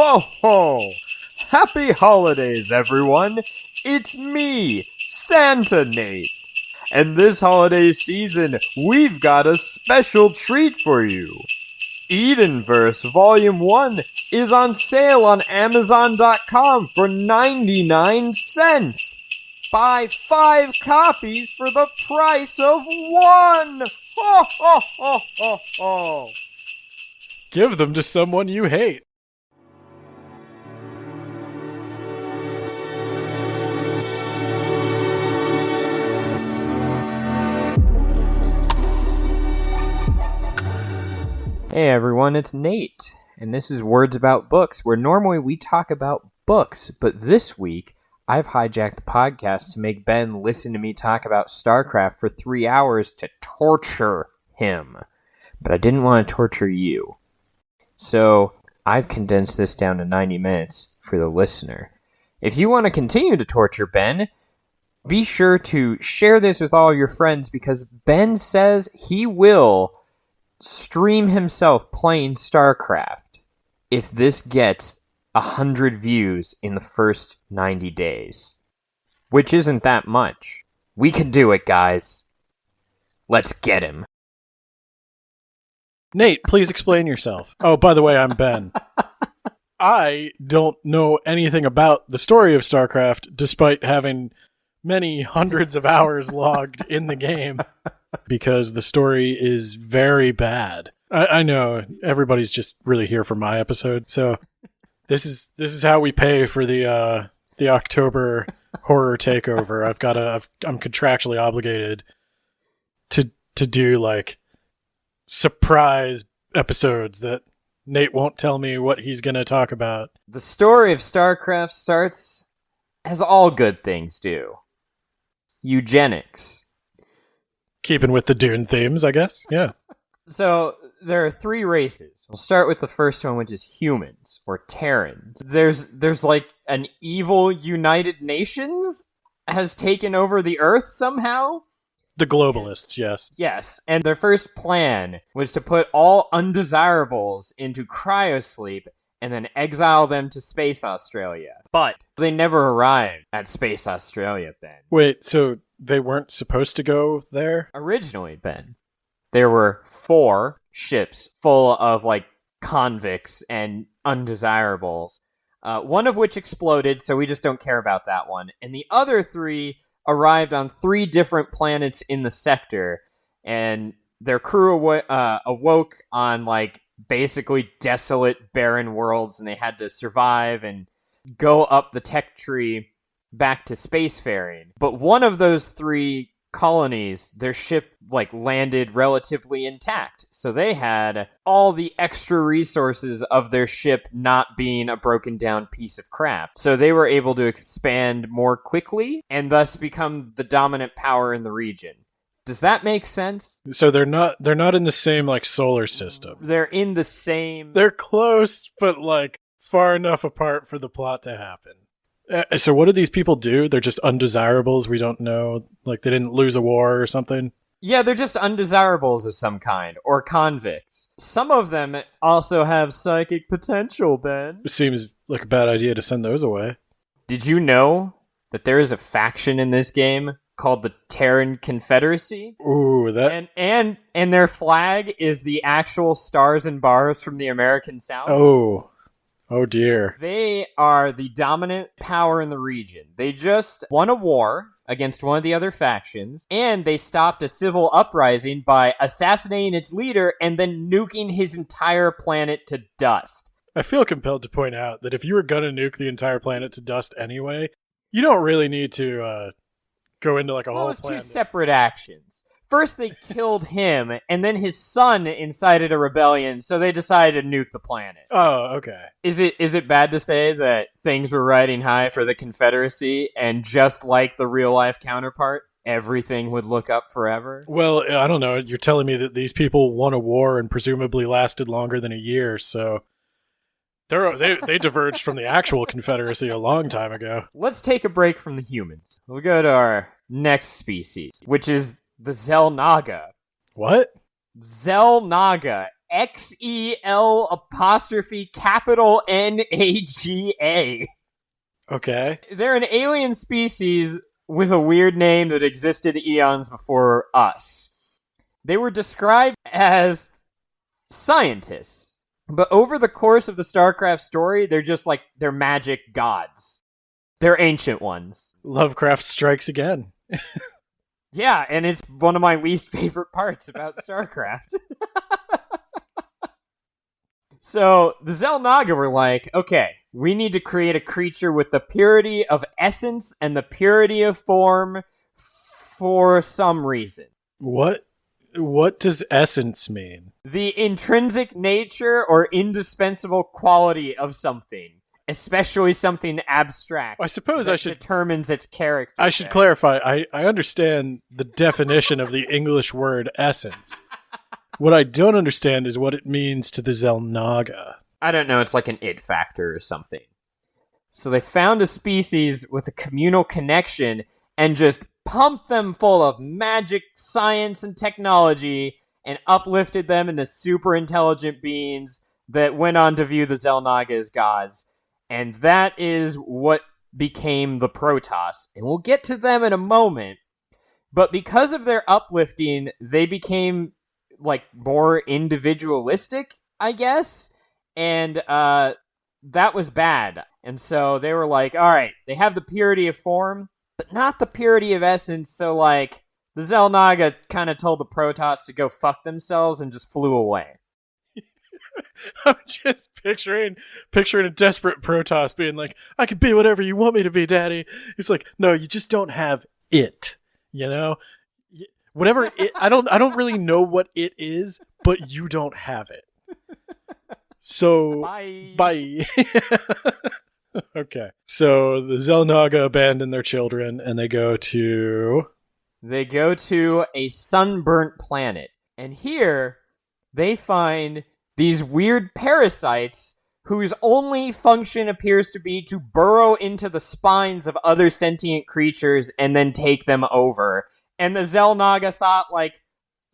Ho ho! Happy holidays, everyone! It's me, Santa Nate. And this holiday season, we've got a special treat for you. Edenverse Volume 1 is on sale on Amazon.com for 99 cents. Buy 5 copies for the price of 1! Ho ho ho ho ho! Give them to someone you hate. Hey everyone, it's Nate, and this is Words About Books, where normally we talk about books, but this week I've hijacked the podcast to make Ben listen to me talk about Starcraft for 3 hours to torture him. But I didn't want to torture you. So I've condensed this down to 90 minutes for the listener. If you want to continue to torture Ben, be sure to share this with all your friends because Ben says he will stream himself playing Starcraft if this gets 100 views in the first 90 days. Which isn't that much. We can do it, guys. Let's get him. Nate, please explain yourself. Oh, by the way, I'm Ben. I don't know anything about the story of Starcraft, despite having many hundreds of hours logged in the game, because the story is very bad. I know everybody's just really here for my episode, so this is how we pay for the October horror takeover. I'm contractually obligated to do like surprise episodes that Nate won't tell me what he's going to talk about. The story of Starcraft starts as all good things do. Eugenics. Keeping with the Dune themes, I guess. Yeah. So there are 3 races. We'll start with the first one, which is humans, or Terrans. There's like an evil United Nations has taken over the Earth somehow. The globalists, yes. Yes, and their first plan was to put all undesirables into cryosleep and then exile them to Space Australia. But they never arrived at Space Australia, Ben. Wait, so they weren't supposed to go there? Originally, Ben, there were 4 ships full of, like, convicts and undesirables, one of which exploded, so we just don't care about that one. And the other 3 arrived on 3 different planets in the sector, and their crew awoke on, like, basically desolate, barren worlds, and they had to survive and go up the tech tree back to spacefaring. But one of those 3 colonies, their ship like landed relatively intact, so they had all the extra resources of their ship not being a broken down piece of crap, so they were able to expand more quickly and thus become the dominant power in the region. Does that make sense? So they're not in the same like solar system. They're in the same... They're close, but like far enough apart for the plot to happen. So what do these people do? They're just undesirables. We don't know. Like they didn't lose a war or something? Yeah, they're just undesirables of some kind, or convicts. Some of them also have psychic potential, Ben. It seems like a bad idea to send those away. Did you know that there is a faction in this game called the Terran Confederacy? Ooh, that... And their flag is the actual stars and bars from the American South. Oh dear. They are the dominant power in the region. They just won a war against one of the other factions, and they stopped a civil uprising by assassinating its leader and then nuking his entire planet to dust. I feel compelled to point out that if you were gonna nuke the entire planet to dust anyway, you don't really need to go into like a whole plan. Those 2 separate actions. First they killed him, and then his son incited a rebellion, so they decided to nuke the planet. Oh, okay. Is it bad to say that things were riding high for the Confederacy, and just like the real-life counterpart, everything would look up forever? Well, I don't know. You're telling me that these people won a war and presumably lasted longer than a year, so they diverged from the actual Confederacy a long time ago. Let's take a break from the humans. We'll go to our next species, which is the Zelnaga. What? Zelnaga. XEL''NAGA. Okay. They're an alien species with a weird name that existed eons before us. They were described as scientists, but over the course of the StarCraft story, they're magic gods. They're ancient ones. Lovecraft strikes again. Yeah, and it's one of my least favorite parts about StarCraft. So the Xel'Naga were like, okay, we need to create a creature with the purity of essence and the purity of form for some reason. What does essence mean? The intrinsic nature or indispensable quality of something, especially something abstract. I suppose that I should determines its character. I should clarify. I understand the definition of the English word essence. What I don't understand is what it means to the Xel'Naga. I don't know, it's like an it factor or something. So they found a species with a communal connection and just pumped them full of magic, science, and technology and uplifted them into super intelligent beings that went on to view the Xel'Naga as gods. And that is what became the Protoss. And we'll get to them in a moment. But because of their uplifting, they became like more individualistic, I guess. And that was bad. And so they were like, all right, they have the purity of form, but not the purity of essence. So like the Xel'Naga kind of told the Protoss to go fuck themselves and just flew away. I'm just picturing a desperate Protoss being like, I can be whatever you want me to be, Daddy. He's like, no, you just don't have it, you know? Whatever it, I don't really know what it is, but you don't have it. So bye. Okay. So the Xel'Naga abandon their children and they go to a sunburnt planet. And here they find these weird parasites whose only function appears to be to burrow into the spines of other sentient creatures and then take them over. And the Xel'Naga thought, like,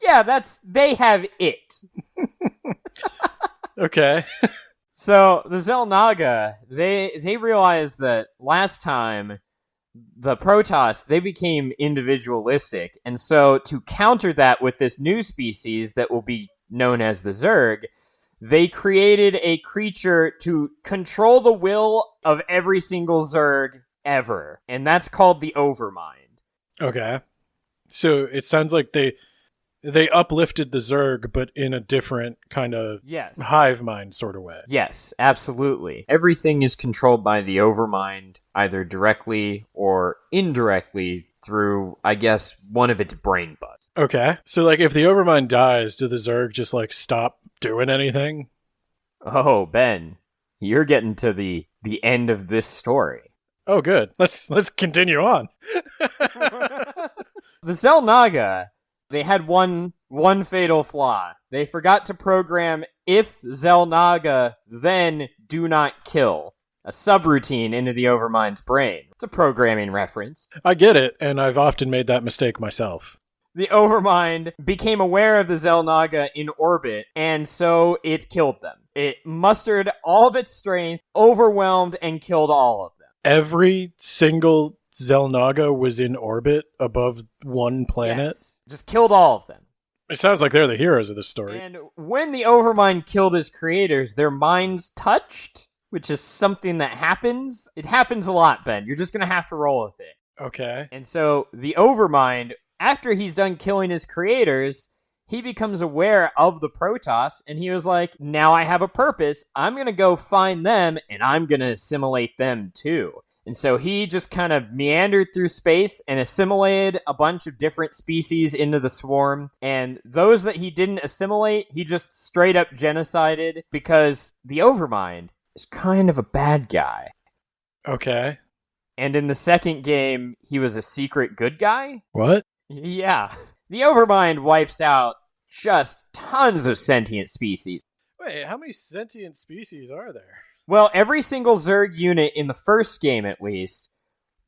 yeah, they have it. Okay. So the Xel'Naga, they realized that last time the Protoss, they became individualistic. And so to counter that with this new species that will be known as the Zerg, they created a creature to control the will of every single Zerg ever. And that's called the Overmind. Okay. So it sounds like they uplifted the Zerg, but in a different kind of hive mind sort of way. Yes, absolutely. Everything is controlled by the Overmind, either directly or indirectly through, I guess, one of its brain buds. Okay. So, like, if the Overmind dies, do the Zerg just, like, stop doing anything? Oh, Ben, you're getting to the end of this story. Oh, good. Let's continue on. The Xel'Naga, they had one fatal flaw. They forgot to program if Xel'Naga, then do not kill. A subroutine into the Overmind's brain. It's a programming reference. I get it, and I've often made that mistake myself. The Overmind became aware of the Xel'Naga in orbit, and so it killed them. It mustered all of its strength, overwhelmed, and killed all of them. Every single Xel'Naga was in orbit above one planet? Yes. Just killed all of them. It sounds like they're the heroes of this story. And when the Overmind killed his creators, their minds touched, which is something that happens. It happens a lot, Ben. You're just going to have to roll with it. Okay. And so the Overmind, after he's done killing his creators, he becomes aware of the Protoss, and he was like, now I have a purpose. I'm going to go find them, and I'm going to assimilate them too. And so he just kind of meandered through space and assimilated a bunch of different species into the swarm. And those that he didn't assimilate, he just straight up genocided because the Overmind is kind of a bad guy. Okay. And in the second game, he was a secret good guy? What? Yeah. The Overmind wipes out just tons of sentient species. Wait, how many sentient species are there? Well, every single Zerg unit in the first game, at least,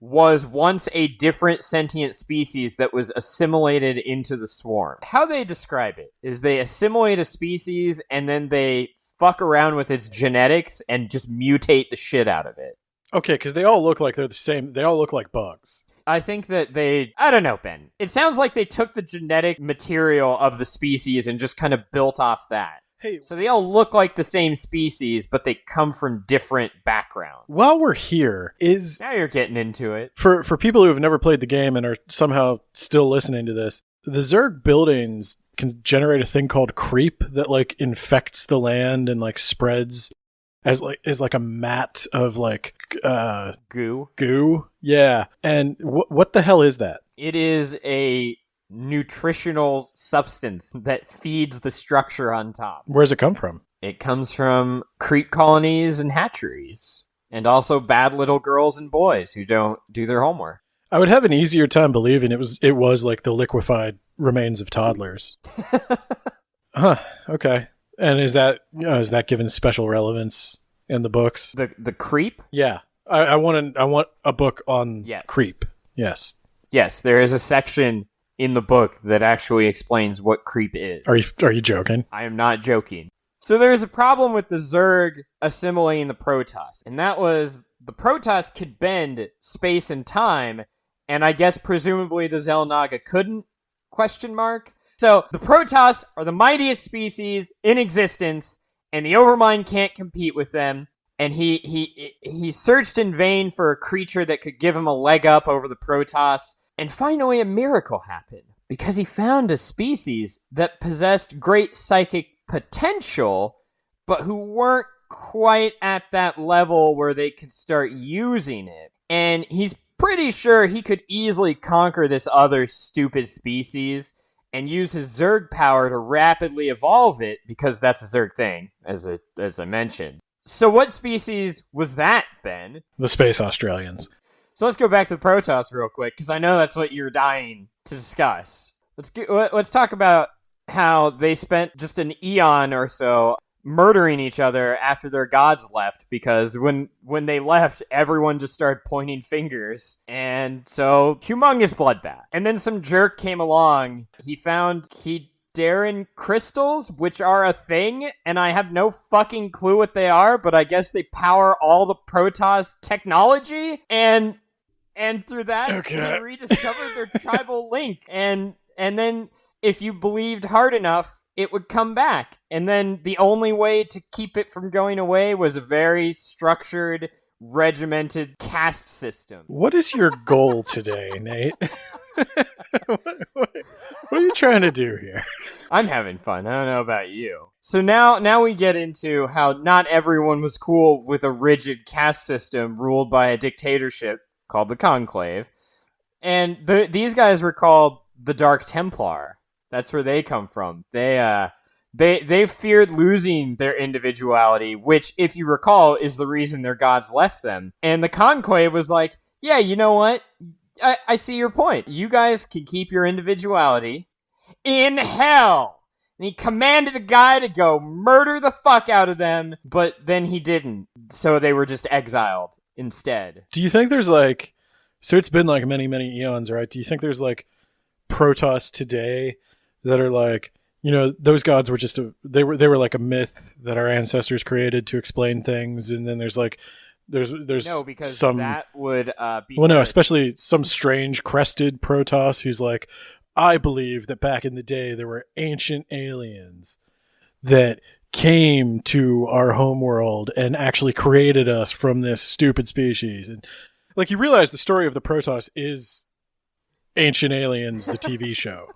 was once a different sentient species that was assimilated into the swarm. How they describe it is they assimilate a species and then they fuck around with its genetics and just mutate the shit out of it. Okay, because they all look like they're the same. They all look like bugs. I think that I don't know, Ben. It sounds like they took the genetic material of the species and just kind of built off that. Hey, so they all look like the same species, but they come from different backgrounds. While we're here, now you're getting into it. For people who have never played the game and are somehow still listening to this, the Zerg buildings can generate a thing called creep that like infects the land and like spreads as like a mat of like goo. Yeah. And what the hell is that? It is a nutritional substance that feeds the structure on top. Where does it come from? It comes from creep colonies and hatcheries, and also bad little girls and boys who don't do their homework. I would have an easier time believing it was like the liquefied remains of toddlers. Huh. Okay. And is that given special relevance in the books? The creep? Yeah. I want a book on creep. Yes. Yes, there is a section in the book that actually explains what creep is. Are you joking? I am not joking. So there's a problem with the Zerg assimilating the Protoss, and that was the Protoss could bend space and time, and I guess presumably the Xel'Naga couldn't? ? So the Protoss are the mightiest species in existence, and the Overmind can't compete with them. And he searched in vain for a creature that could give him a leg up over the Protoss. And finally, a miracle happened, because he found a species that possessed great psychic potential, but who weren't quite at that level where they could start using it. And he's pretty sure he could easily conquer this other stupid species and use his Zerg power to rapidly evolve it, because that's a Zerg thing, as I mentioned. So what species was that, Ben? The Space Australians. So let's go back to the Protoss real quick, because I know that's what you're dying to discuss. Let's talk about how they spent just an eon or so murdering each other after their gods left, because when they left, everyone just started pointing fingers, and so humongous bloodbath. And then some jerk came along. He found Darren crystals, which are a thing, and I have no fucking clue what they are, but I guess they power all the Protoss technology, and through that, they rediscovered their tribal link, and then if you believed hard enough, it would come back. And then the only way to keep it from going away was a very structured, regimented caste system. What is your goal today, Nate? What are you trying to do here? I'm having fun. I don't know about you. So now we get into how not everyone was cool with a rigid caste system ruled by a dictatorship called the Conclave. And these guys were called the Dark Templar. That's where they come from. They feared losing their individuality, which, if you recall, is the reason their gods left them. And the Conclave was like, yeah, you know what? I see your point. You guys can keep your individuality in hell. And he commanded a guy to go murder the fuck out of them, but then he didn't. So they were just exiled instead. Do you think there's so it's been like many, many eons, right? Do you think there's like Protoss today that are like, those gods were just they were like a myth that our ancestors created to explain things, and then there's no, because some that would be especially some strange crested Protoss who's like, I believe that back in the day there were ancient aliens that came to our homeworld and actually created us from this stupid species. And like, you realize the story of the Protoss is Ancient Aliens, the TV show.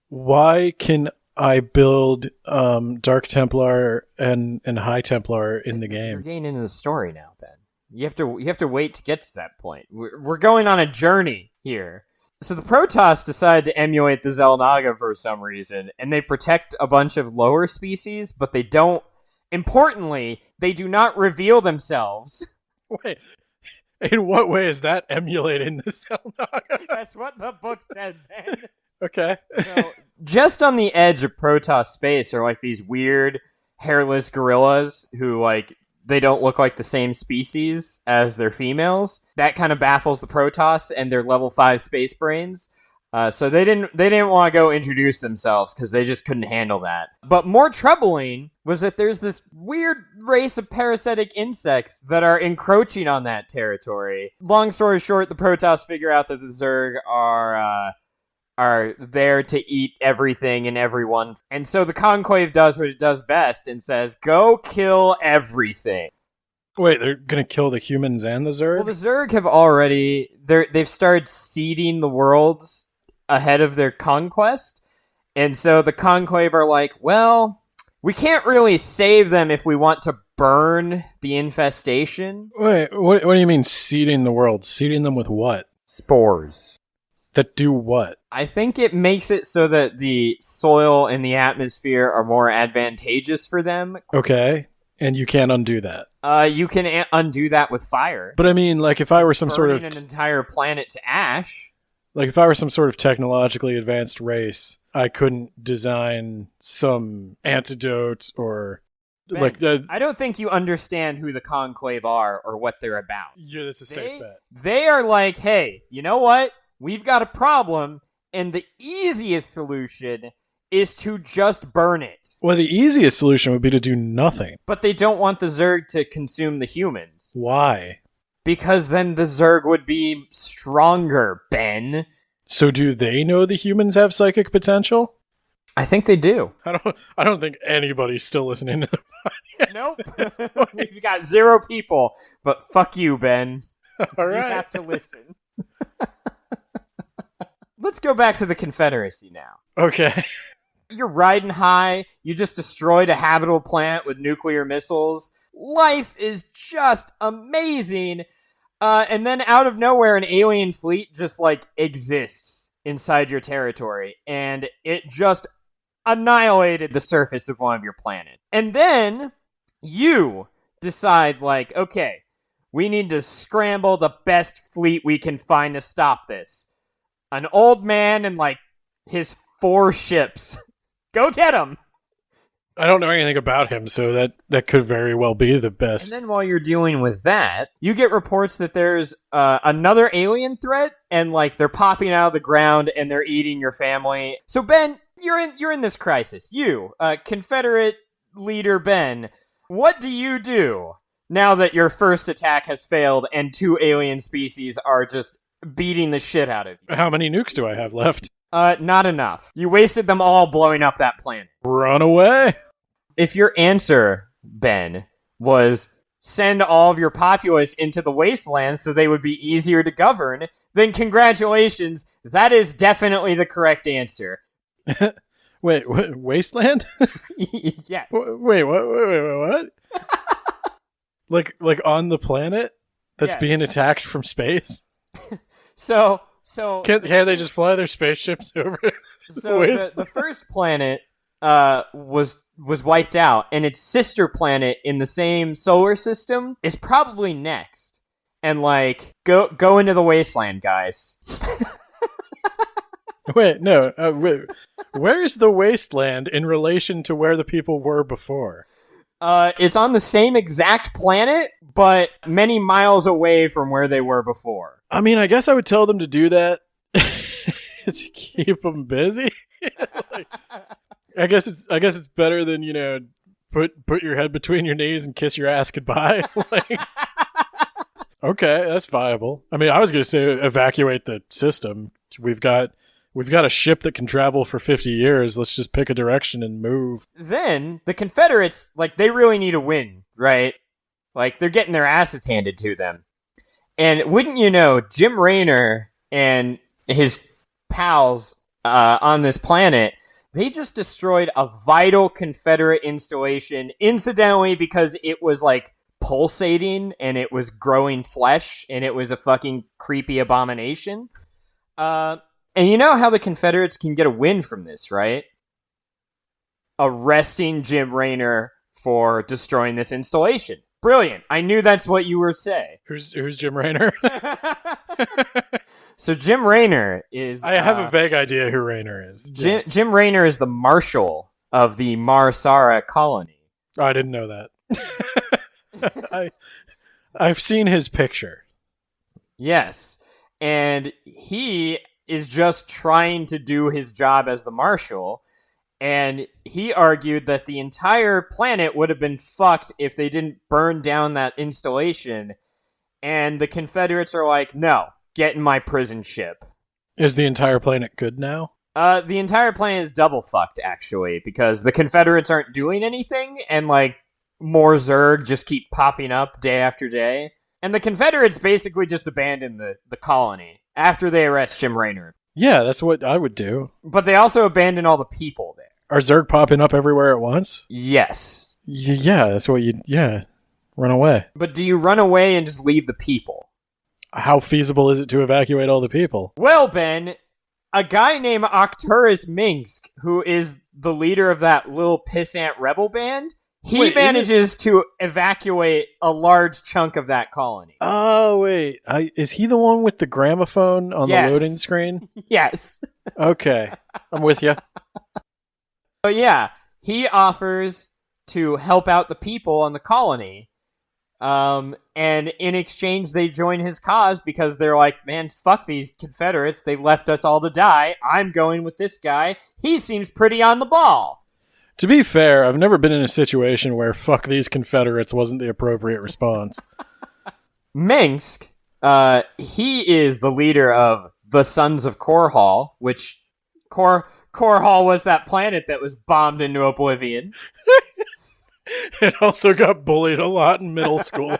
Why can I build Dark Templar and High Templar in the game? You're getting into the story now, Ben. You have to wait to get to that point. We're going on a journey here. So the Protoss decide to emulate the Xel'Naga for some reason, and they protect a bunch of lower species, but they don't. Importantly, they do not reveal themselves. Wait, in what way is that emulating the Xel'Naga? That's what the book said, Ben. Okay. So, just on the edge of Protoss space are like these weird hairless gorillas who like they don't look like the same species as their females. That kind of baffles the Protoss and their level 5 space brains. So they didn't want to go introduce themselves because they just couldn't handle that. But more troubling was that there's this weird race of parasitic insects that are encroaching on that territory. Long story short, the Protoss figure out that the Zerg are there to eat everything and everyone. And so the Conclave does what it does best and says, go kill everything. Wait, they're gonna kill the humans and the Zerg? Well, the Zerg have already... They've started seeding the worlds ahead of their conquest. And so the Conclave are like, well, we can't really save them if we want to burn the infestation. Wait, what do you mean seeding the world? Seeding them with what? Spores. That do what? I think it makes it so that the soil and the atmosphere are more advantageous for them. Okay, and you can't undo that. You can undo that with fire. But I mean, like, if I were some sort of... Burning an entire planet to ash. Like, if I were some sort of technologically advanced race, I couldn't design some antidote or... Ben, I don't think you understand who the Conclave are or what they're about. Yeah, that's a safe bet. They are like, hey, you know what? We've got a problem, and the easiest solution is to just burn it. Well, the easiest solution would be to do nothing. But they don't want the Zerg to consume the humans. Why? Because then the Zerg would be stronger, Ben. So do they know the humans have psychic potential? I think they do. I don't think anybody's still listening to the podcast. Nope. We've got 0 people, but fuck you, Ben. All right. You have to listen. Let's go back to the Confederacy now. Okay. You're riding high. You just destroyed a habitable planet with nuclear missiles. Life is just amazing. And then out of nowhere, an alien fleet just, like, exists inside your territory. And it just annihilated the surface of one of your planets. And then you decide, like, okay, we need to scramble the best fleet we can find to stop this. An old man and, like, his 4 ships. Go get him! I don't know anything about him, so that could very well be the best. And then while you're dealing with that, you get reports that there's another alien threat, and, like, they're popping out of the ground and they're eating your family. So, Ben, you're in this crisis. You, Confederate leader Ben, what do you do now that your first attack has failed and 2 alien species are just beating the shit out of you? How many nukes do I have left? Not enough. You wasted them all blowing up that planet. Run away? If your answer, Ben, was send all of your populace into the wastelands so they would be easier to govern, then congratulations, that is definitely the correct answer. Wait, wasteland? Yes. Wait, what? like on the planet that's being attacked from space? So can't they just fly their spaceships over? The first planet was wiped out, and its sister planet in the same solar system is probably next. And, like, go into the wasteland, guys. Wait, no. Where's the wasteland in relation to where the people were before? It's on the same exact planet, but many miles away from where they were before. I mean, I guess I would tell them to do that to keep them busy. Like, I guess it's better than, you know, put your head between your knees and kiss your ass goodbye. Like, okay, that's viable. I mean, I was gonna say evacuate the system. We've got a ship that can travel for 50 years. Let's just pick a direction and move. Then the Confederates, like, they really need a win, right? Like, they're getting their asses handed to them. And wouldn't you know, Jim Raynor and his pals on this planet, they just destroyed a vital Confederate installation, incidentally, because it was, like, pulsating and it was growing flesh and it was a fucking creepy abomination. And you know how the Confederates can get a win from this, right? Arresting Jim Raynor for destroying this installation. Brilliant. I knew that's what you were saying. Who's Jim Raynor? So Jim Raynor is... I have a vague idea who Raynor is. Jim Raynor is the marshal of the Marsara colony. Oh, I didn't know that. I've seen his picture. Yes. And he is just trying to do his job as the marshal. And he argued that the entire planet would have been fucked if they didn't burn down that installation. And the Confederates are like, no, get in my prison ship. Is the entire planet good now? The entire planet is double fucked, actually, because the Confederates aren't doing anything, and, like, more Zerg just keep popping up day after day. And the Confederates basically just abandon the colony after they arrest Jim Raynor. Yeah, that's what I would do. But they also abandon all the people there. Are Zerg popping up everywhere at once? Yes. Yeah, that's what you... Yeah, run away. But do you run away and just leave the people? How feasible is it to evacuate all the people? Well, Ben, a guy named Arcturus Minsk, who is the leader of that little pissant rebel band, he manages to evacuate a large chunk of that colony. Oh, wait. Is he the one with the gramophone on the loading screen? Yes. Okay. I'm with you. But yeah, he offers to help out the people on the colony. And in exchange, they join his cause because they're like, man, fuck these Confederates. They left us all to die. I'm going with this guy. He seems pretty on the ball. To be fair, I've never been in a situation where fuck these Confederates wasn't the appropriate response. Minsk, he is the leader of the Sons of Korhal, which Korhal was that planet that was bombed into oblivion. It also got bullied a lot in middle school.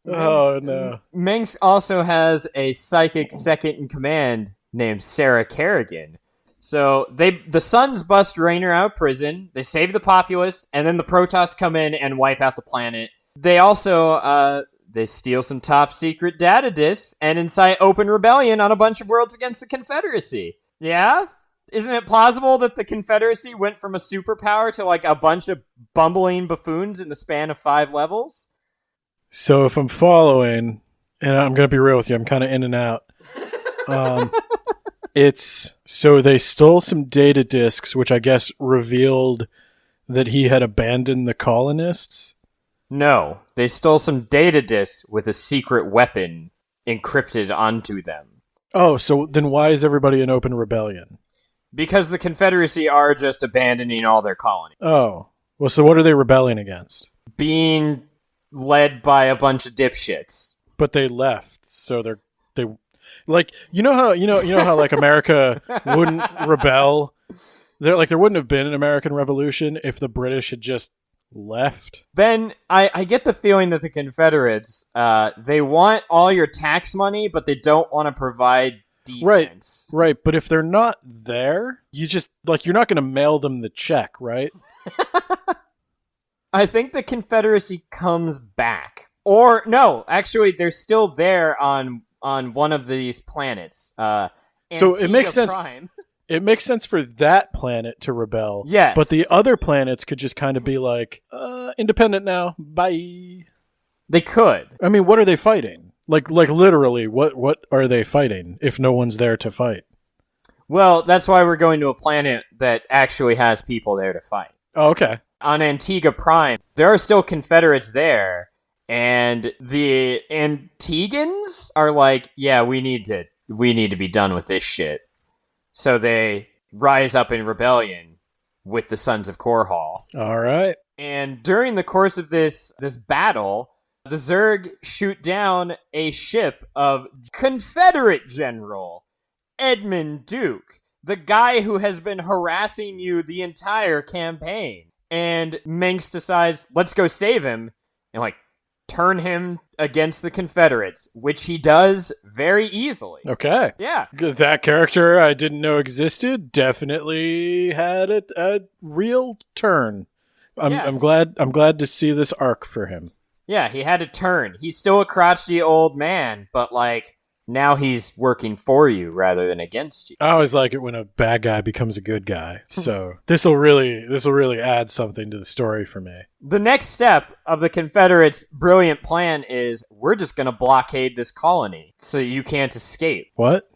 Oh, no. Minsk also has a psychic second-in-command named Sarah Kerrigan. So the Sons bust Raynor out of prison, they save the populace, and then the Protoss come in and wipe out the planet. They also, they steal some top-secret data disks and incite open rebellion on a bunch of worlds against the Confederacy. Yeah? Isn't it plausible that the Confederacy went from a superpower to, like, a bunch of bumbling buffoons in the span of 5 levels? So if I'm following, and I'm going to be real with you, I'm kind of in and out. So they stole some data disks, which I guess revealed that he had abandoned the colonists? No, they stole some data disks with a secret weapon encrypted onto them. Oh, so then why is everybody in open rebellion? Because the Confederacy are just abandoning all their colonies. Oh. Well, so what are they rebelling against? Being led by a bunch of dipshits. But they left, so they like you know how like America wouldn't rebel. There wouldn't have been an American Revolution if the British had just left. Ben, I get the feeling that the Confederates, they want all your tax money, but they don't want to provide defense. Right. But if they're not there, you just you're not going to mail them the check, right? I think the Confederacy comes back, or no, actually, they're still there on one of these planets. So it makes sense. Prime. It makes sense for that planet to rebel. Yes. But the other planets could just kind of be like, independent now. Bye. They could. I mean, what are they fighting? Like literally, what are they fighting if no one's there to fight? Well, that's why we're going to a planet that actually has people there to fight. Oh, okay. On Antigua Prime, there are still Confederates there, and the Antigans are like, yeah, we need to be done with this shit. So they rise up in rebellion with the Sons of Korhal. All right. And during the course of this battle, the Zerg shoot down a ship of Confederate General Edmund Duke, the guy who has been harassing you the entire campaign. And Minsk decides, let's go save him, and turn him against the Confederates, which he does very easily. Okay. Yeah. That character I didn't know existed definitely had a real turn. I'm glad to see this arc for him. Yeah, he had a turn. He's still a crotchety old man, but now he's working for you rather than against you. I always like it when a bad guy becomes a good guy. So this will really add something to the story for me. The next step of the Confederates' brilliant plan is we're just going to blockade this colony so you can't escape. What?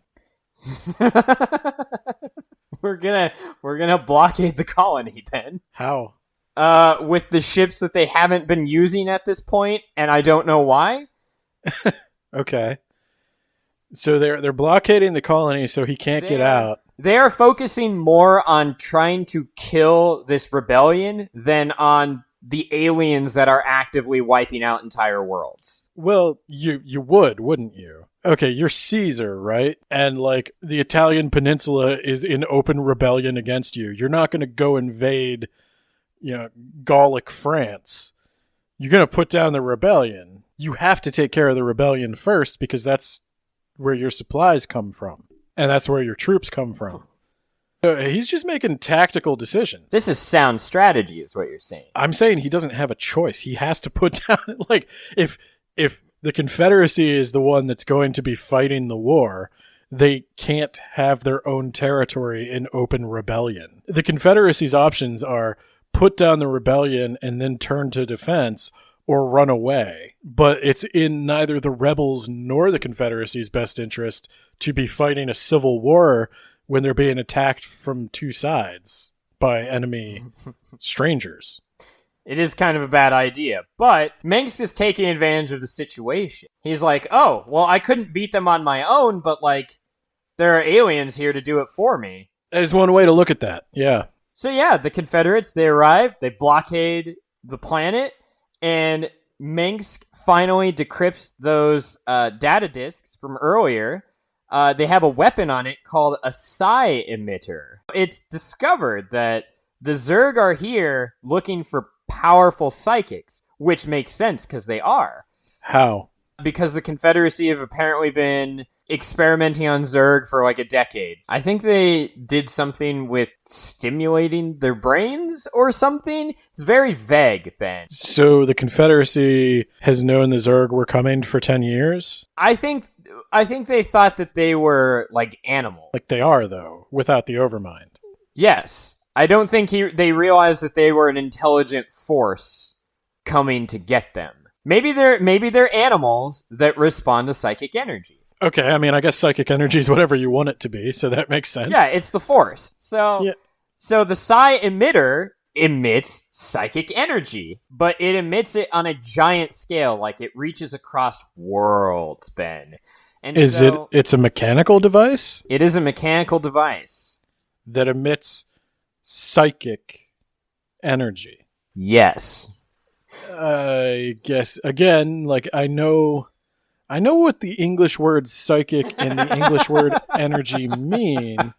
We're gonna blockade the colony, Ben. How? with the ships that they haven't been using at this point, and I don't know why. Okay. So they're blockading the colony so he can't get out. They are focusing more on trying to kill this rebellion than on the aliens that are actively wiping out entire worlds. Well, you would, wouldn't you? Okay, you're Caesar, right? And like the Italian peninsula is in open rebellion against you. You're not going to go invade, Gallic France. You're going to put down the rebellion. You have to take care of the rebellion first because that's where your supplies come from. And that's where your troops come from. He's just making tactical decisions. This is sound strategy, is what you're saying. I'm saying he doesn't have a choice. He has to put down, like, if the Confederacy is the one that's going to be fighting the war, they can't have their own territory in open rebellion. The Confederacy's options are put down the rebellion and then turn to defense, or run away. But it's in neither the rebels nor the Confederacy's best interest to be fighting a civil war when they're being attacked from two sides by enemy strangers. It is kind of a bad idea, but Mengsk is taking advantage of the situation. He's like, oh, well, I couldn't beat them on my own, but, like, there are aliens here to do it for me. That is one way to look at that, yeah. So, yeah, the Confederates, they arrive, they blockade the planet, and Mengsk finally decrypts those data disks from earlier. They have a weapon on it called a psi emitter. It's discovered that the Zerg are here looking for powerful psychics, which makes sense because they are. How? Because the Confederacy have apparently been experimenting on Zerg for like a decade. I think they did something with stimulating their brains or something. It's very vague, Ben. So the Confederacy has known the Zerg were coming for 10 years? I think they thought that they were like animals. Like they are, though, without the overmind. Yes. I don't think they realized that they were an intelligent force coming to get them. Maybe they're animals that respond to psychic energy. Okay, I mean, I guess psychic energy is whatever you want it to be, so that makes sense. Yeah, it's the Force. So the psi emitter emits psychic energy, but it emits it on a giant scale, like it reaches across worlds, Ben. And it's a mechanical device? It is a mechanical device. That emits psychic energy. Yes. I guess, again, like I know what the English word psychic and the English word energy mean,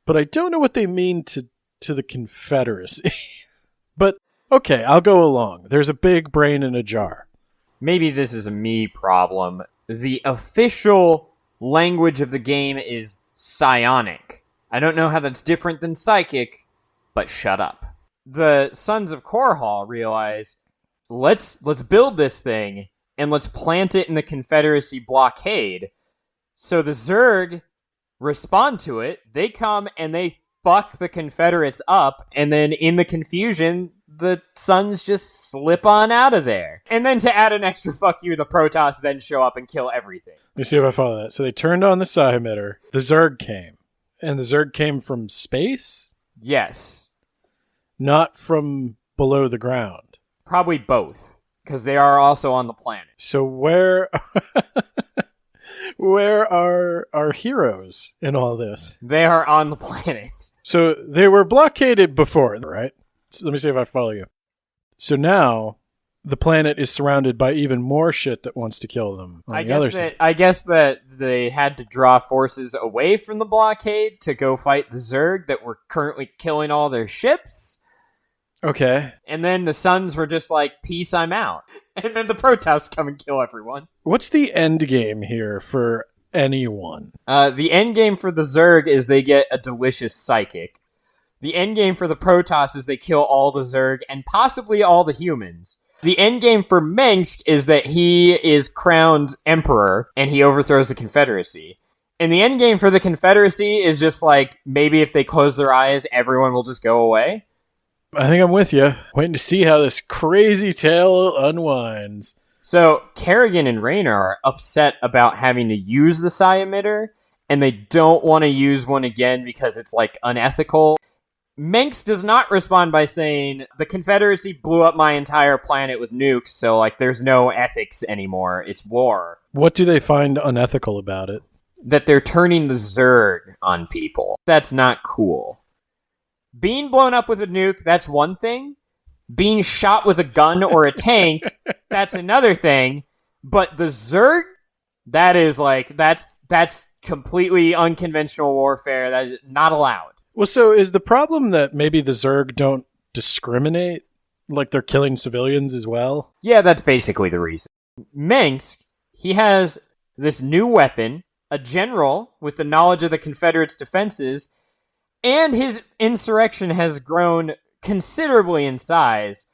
but I don't know what they mean to the Confederacy. But, okay, I'll go along. There's a big brain in a jar. Maybe this is a me problem. The official language of the game is psionic. I don't know how that's different than psychic, but shut up. The Sons of Korhal realize, let's build this thing, and let's plant it in the Confederacy blockade. So the Zerg respond to it, they come and they fuck the Confederates up, and then in the confusion, the Sons just slip on out of there. And then to add an extra fuck you, the Protoss then show up and kill everything. Let me see if I follow that. So they turned on the psi emitter, the Zerg came. And the Zerg came from space? Yes. Not from below the ground? Probably both, because they are also on the planet. So where are our heroes in all this? They are on the planet. So they were blockaded before, right? So let me see if I follow you. So now the planet is surrounded by even more shit that wants to kill them on the other side. I guess that they had to draw forces away from the blockade to go fight the Zerg that were currently killing all their ships. Okay. And then the Suns were just like, peace, I'm out. And then the Protoss come and kill everyone. What's the end game here for anyone? The end game for the Zerg is they get a delicious psychic. The end game for the Protoss is they kill all the Zerg and possibly all the humans. The end game for Mengsk is that he is crowned emperor and he overthrows the Confederacy. And the end game for the Confederacy is just like, maybe if they close their eyes, everyone will just go away. I think I'm with you. Waiting to see how this crazy tale unwinds. So Kerrigan and Rayna are upset about having to use the psi emitter, and they don't want to use one again because it's like unethical. Mengs does not respond by saying, the Confederacy blew up my entire planet with nukes, so, like, there's no ethics anymore. It's war. What do they find unethical about it? That they're turning the Zerg on people. That's not cool. Being blown up with a nuke, that's one thing. Being shot with a gun or a tank, that's another thing. But the Zerg, that is like, that's completely unconventional warfare. That is not allowed. Well, so is the problem that maybe the Zerg don't discriminate? Like they're killing civilians as well? Yeah, that's basically the reason. Mengsk, he has this new weapon, a general with the knowledge of the Confederates' defenses, and his insurrection has grown considerably in size.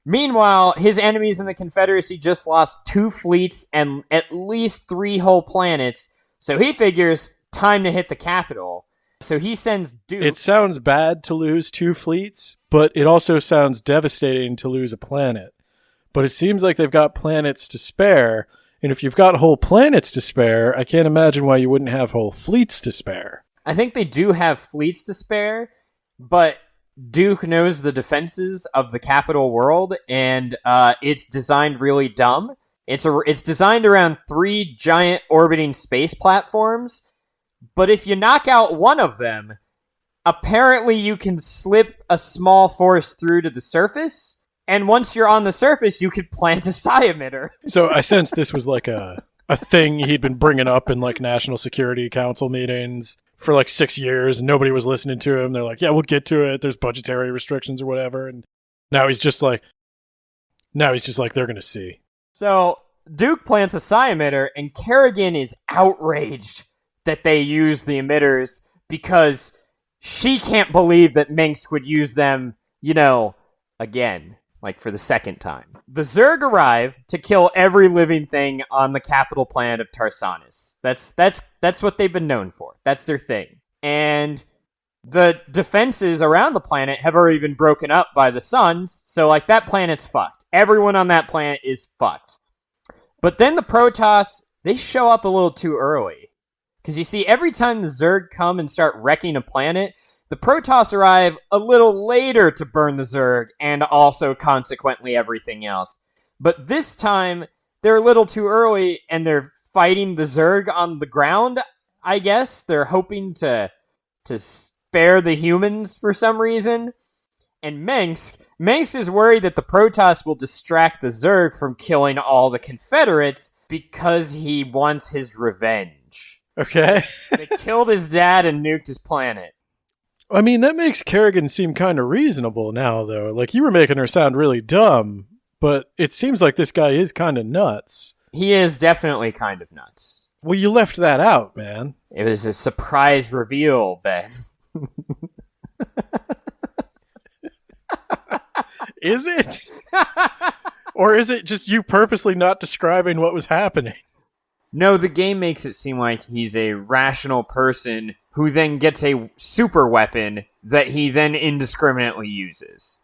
Meanwhile, his enemies in the Confederacy just lost 2 fleets and at least 3 whole planets, so he figures, time to hit the capital. So he sends Duke. It sounds bad to lose 2 fleets, but it also sounds devastating to lose a planet. But it seems like they've got planets to spare, and if you've got whole planets to spare, I can't imagine why you wouldn't have whole fleets to spare. I think they do have fleets to spare, but Duke knows the defenses of the capital world, and it's designed really dumb. It's designed around 3 giant orbiting space platforms, but if you knock out one of them, apparently you can slip a small force through to the surface, and once you're on the surface, you could plant a psi emitter. So I sense this was like a thing he'd been bringing up in like National Security Council meetings for like 6 years. Nobody was listening to him. They're like, yeah, we'll get to it. There's budgetary restrictions or whatever. And now he's just like, they're going to see. So Duke plants a psi emitter, and Kerrigan is outraged that they use the emitters because she can't believe that Minsk would use them, again, like for the second time. The Zerg arrive to kill every living thing on the capital planet of Tarsanis. That's what they've been known for. That's their thing. And the defenses around the planet have already been broken up by the suns, so like that planet's fucked. Everyone on that planet is fucked. But then the Protoss, they show up a little too early. Because you see, every time the Zerg come and start wrecking a planet, the Protoss arrive a little later to burn the Zerg, and also, consequently, everything else. But this time, they're a little too early, and they're fighting the Zerg on the ground, I guess. They're hoping to spare the humans for some reason. And Mengsk is worried that the Protoss will distract the Zerg from killing all the Confederates because he wants his revenge. Okay. They killed his dad and nuked his planet. I mean, that makes Kerrigan seem kind of reasonable now, though. Like, you were making her sound really dumb, but it seems like this guy is kind of nuts. He is definitely kind of nuts. Well, you left that out, man. It was a surprise reveal, Ben. Is it? Or is it just you purposely not describing what was happening? No, the game makes it seem like he's a rational person who then gets a super weapon that he then indiscriminately uses.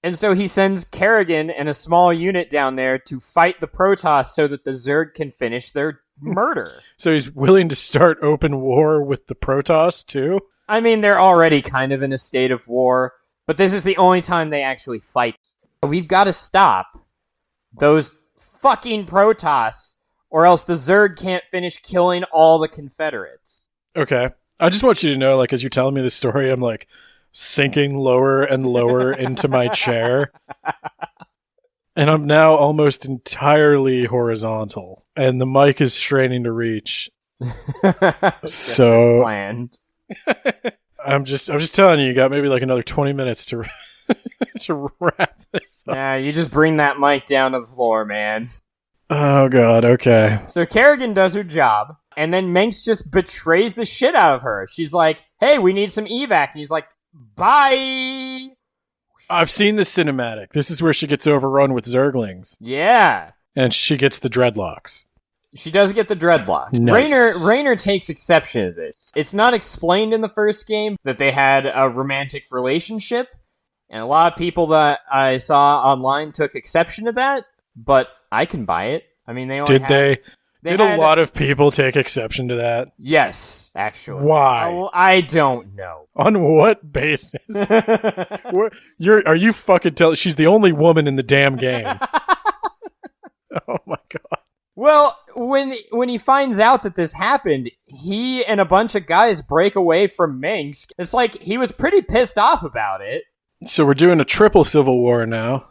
And so he sends Kerrigan and a small unit down there to fight the Protoss so that the Zerg can finish their murder. So he's willing to start open war with the Protoss, too? I mean, they're already kind of in a state of war, but this is the only time they actually fight. We've got to stop those fucking Protoss, or else the Zerg can't finish killing all the Confederates. Okay. I just want you to know, like, as you're telling me this story, I'm, like, sinking lower and lower into my chair. And I'm now almost entirely horizontal. And the mic is straining to reach. So planned. I'm just telling you, you got maybe like another 20 minutes to to wrap this up. Yeah, you just bring that mic down to the floor, man. Oh god, okay. So Kerrigan does her job, and then Mengsk just betrays the shit out of her. She's like, hey, we need some evac. And he's like, bye! I've seen the cinematic. This is where she gets overrun with Zerglings. Yeah. And she gets the dreadlocks. She does get the dreadlocks. Nice. Raynor takes exception to this. It's not explained in the first game that they had a romantic relationship, and a lot of people that I saw online took exception to that, but I can buy it. I mean, they only Did they? Did a lot of people take exception to that? Yes, actually. Why? I don't know. On what basis? Are you fucking telling? She's the only woman in the damn game. Oh my god. Well, when he finds out that this happened, he and a bunch of guys break away from Minsk. It's like he was pretty pissed off about it. So we're doing a triple civil war now.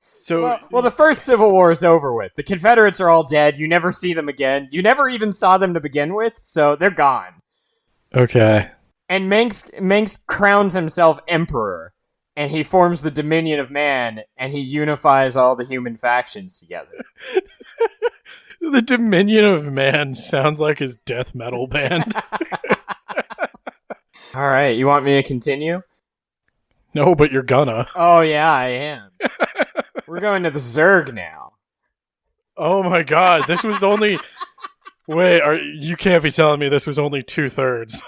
So well, the first Civil War is over with. The Confederates are all dead. You never see them again. You never even saw them to begin with, so they're gone. Okay. And Minsk crowns himself emperor, and he forms the Dominion of Man, and he unifies all the human factions together. The Dominion of Man sounds like his death metal band. All right, you want me to continue? No, but you're gonna. Oh, yeah, I am. We're going to the Zerg now. Oh my god, this was only... Wait, you can't be telling me this was only 2/3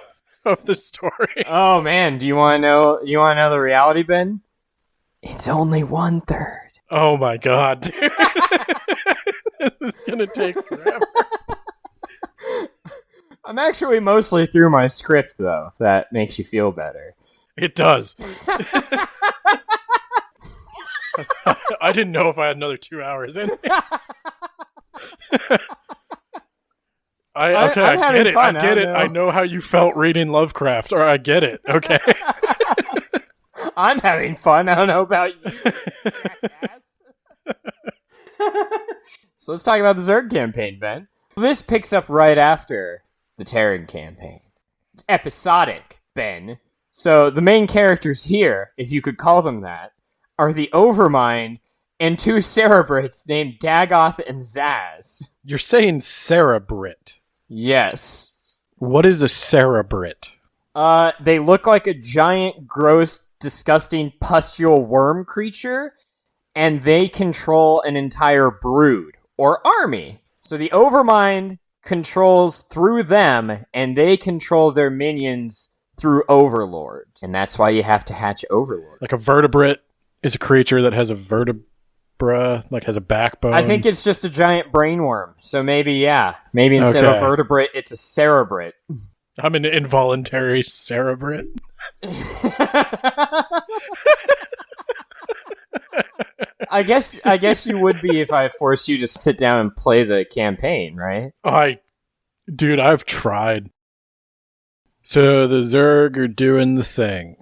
of the story. Oh man, do you want to know? You want to know the reality, Ben? It's only 1/3. Oh my god, dude. This is gonna take forever. I'm actually mostly through my script, though, if that makes you feel better. It does. I didn't know if I had another 2 hours in me. I get it. Fun, I get it. I know how you felt reading Lovecraft, or I get it. Okay. I'm having fun. I don't know about you, jackass. So let's talk about the Zerg campaign, Ben. This picks up right after the Terran campaign. It's episodic, Ben. So the main characters here, if you could call them that, are the Overmind and 2 Cerebrits named Dagoth and Zaz. You're saying Cerebrit. Yes. What is a Cerebrit? They look like a giant, gross, disgusting, pustule worm creature, and they control an entire brood, or army. So the Overmind controls through them, and they control their minions through Overlords. And that's why you have to hatch Overlord. Like a vertebrate is a creature that has a vertebra, like has a backbone. I think it's just a giant brain worm. So maybe, yeah. Maybe instead of vertebrate, it's a Cerebrit. I'm an involuntary Cerebrit. I guess you would be if I forced you to sit down and play the campaign, right? Dude, I've tried. So the Zerg are doing the thing.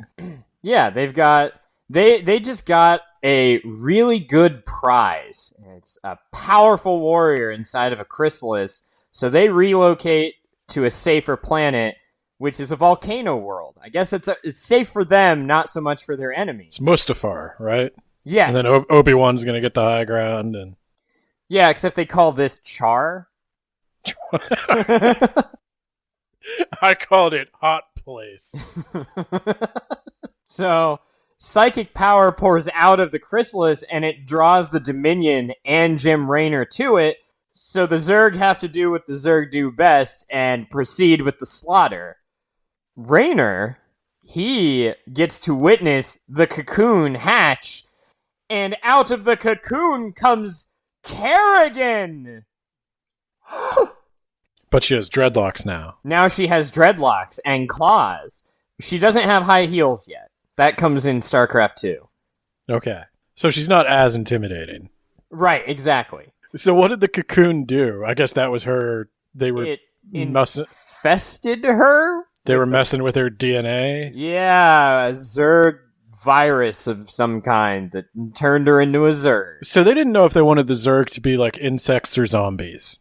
Yeah, they just got a really good prize. It's a powerful warrior inside of a chrysalis, so they relocate to a safer planet, which is a volcano world. I guess it's safe for them, not so much for their enemies. It's Mustafar, right? Yeah. And then Obi-Wan's going to get the high ground. And yeah, except they call this Char. I called it Hot Place. So, psychic power pours out of the chrysalis, and it draws the Dominion and Jim Raynor to it, so the Zerg have to do what the Zerg do best and proceed with the slaughter. Raynor, he gets to witness the cocoon hatch, and out of the cocoon comes Kerrigan! But she has dreadlocks now. Now she has dreadlocks and claws. She doesn't have high heels yet. That comes in StarCraft 2. Okay. So she's not as intimidating. Right, exactly. So what did the cocoon do? I guess that was her... It infested her? They were messing with her DNA? Yeah, a Zerg virus of some kind that turned her into a Zerg. So they didn't know if they wanted the Zerg to be like insects or zombies.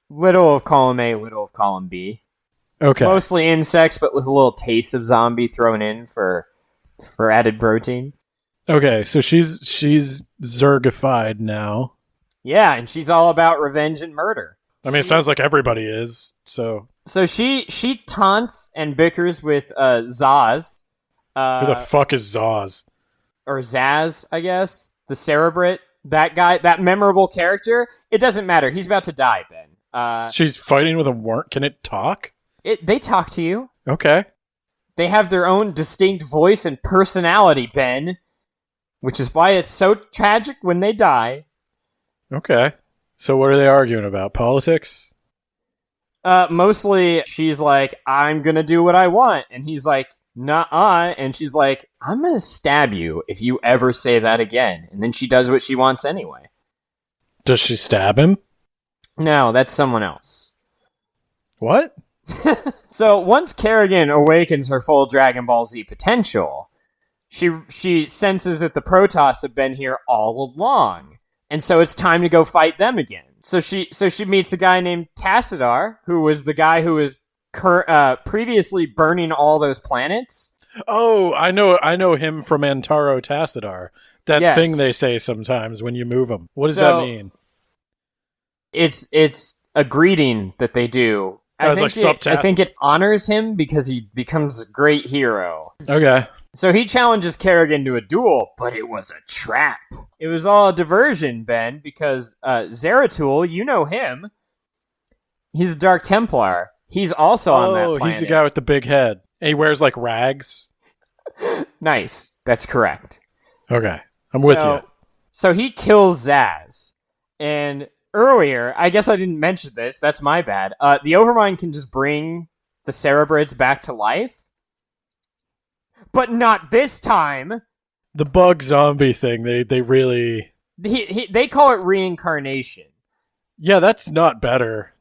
Little of column A, little of column B. Okay. Mostly insects, but with a little taste of zombie thrown in for added protein. Okay, so she's Zergified now. Yeah, and she's all about revenge and murder. I mean, it sounds like everybody is, so... So she taunts and bickers with Zaz. Who the fuck is Zaz? Or Zaz, I guess. The Cerebrit. That guy, that memorable character. It doesn't matter. He's about to die, Ben. She's fighting with a worm. Can it talk? They talk to you. Okay. They have their own distinct voice and personality, Ben. Which is why it's so tragic when they die. Okay. So what are they arguing about? Politics? Mostly, she's like, I'm gonna do what I want. And he's like, nuh-uh. And she's like, I'm gonna stab you if you ever say that again. And then she does what she wants anyway. Does she stab him? No, that's someone else. What? So once Kerrigan awakens her full Dragon Ball Z potential, she senses that the Protoss have been here all along. And so it's time to go fight them again. So she meets a guy named Tassadar, who was the guy who was previously burning all those planets. Oh, I know him from Antaro Tassadar. That Yes. thing they say sometimes when you move them. What does that mean? It's a greeting that they do. I think it honors him because he becomes a great hero. Okay. So he challenges Kerrigan to a duel, but it was a trap. It was all a diversion, Ben, because Zeratul, you know him. He's a Dark Templar. He's also on that planet. Oh, he's the guy with the big head. And he wears, like, rags? Nice. That's correct. Okay. I'm with you. So he kills Zaz. And earlier, I guess I didn't mention this. That's my bad. The Overmind can just bring the Cerebrids back to life. But not this time. The bug zombie thing, they really... They call it reincarnation. Yeah, that's not better.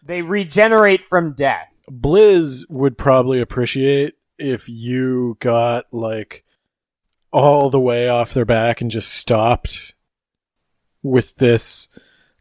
They regenerate from death. Blizz would probably appreciate if you got, like, all the way off their back and just stopped with this,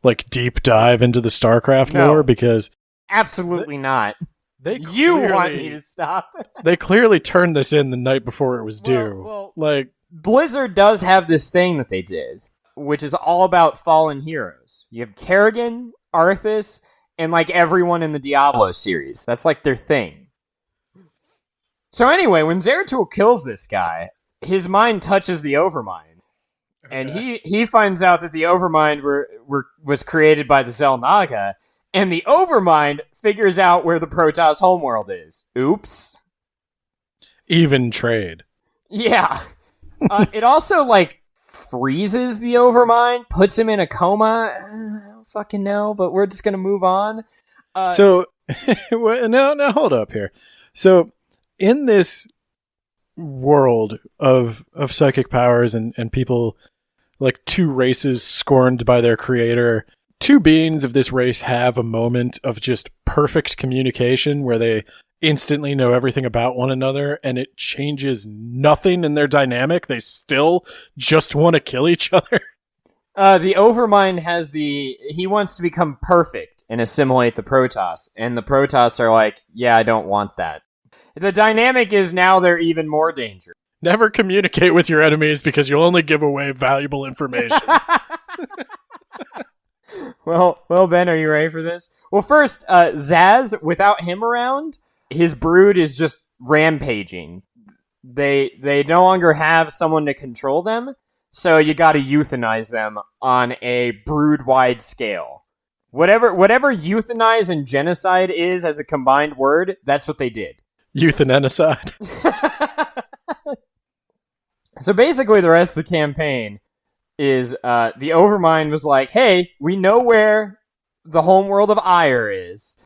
like, deep dive into the Starcraft lore, because... Absolutely not. You want me to stop? They clearly turned this in the night before it was due. Well, like, Blizzard does have this thing that they did, which is all about fallen heroes. You have Kerrigan, Arthas, and like everyone in the Diablo series. That's like their thing. So anyway, when Zeratul kills this guy, his mind touches the Overmind. Okay. And he finds out that the Overmind was created by the Xel'Naga, and the Overmind figures out where the Protoss homeworld is. Oops. Even trade. Yeah. It also, like, freezes the Overmind, puts him in a coma. I don't fucking know, but we're just going to move on. So, now hold up here. So, in this world of psychic powers and people, like two races scorned by their creator, two beings of this race have a moment of just perfect communication where they instantly know everything about one another, and it changes nothing in their dynamic. They still just want to kill each other. The Overmind he wants to become perfect and assimilate the Protoss, and the Protoss are like, yeah, I don't want that. The dynamic is now they're even more dangerous. Never communicate with your enemies because you'll only give away valuable information. Well, Ben, are you ready for this? Well, first, Zaz, without him around, his brood is just rampaging. They no longer have someone to control them, so you gotta euthanize them on a brood-wide scale. Whatever euthanize and genocide is as a combined word, that's what they did. Euthanenicide. So basically, the rest of the campaign is the Overmind was like, hey, we know where the homeworld of Ire is.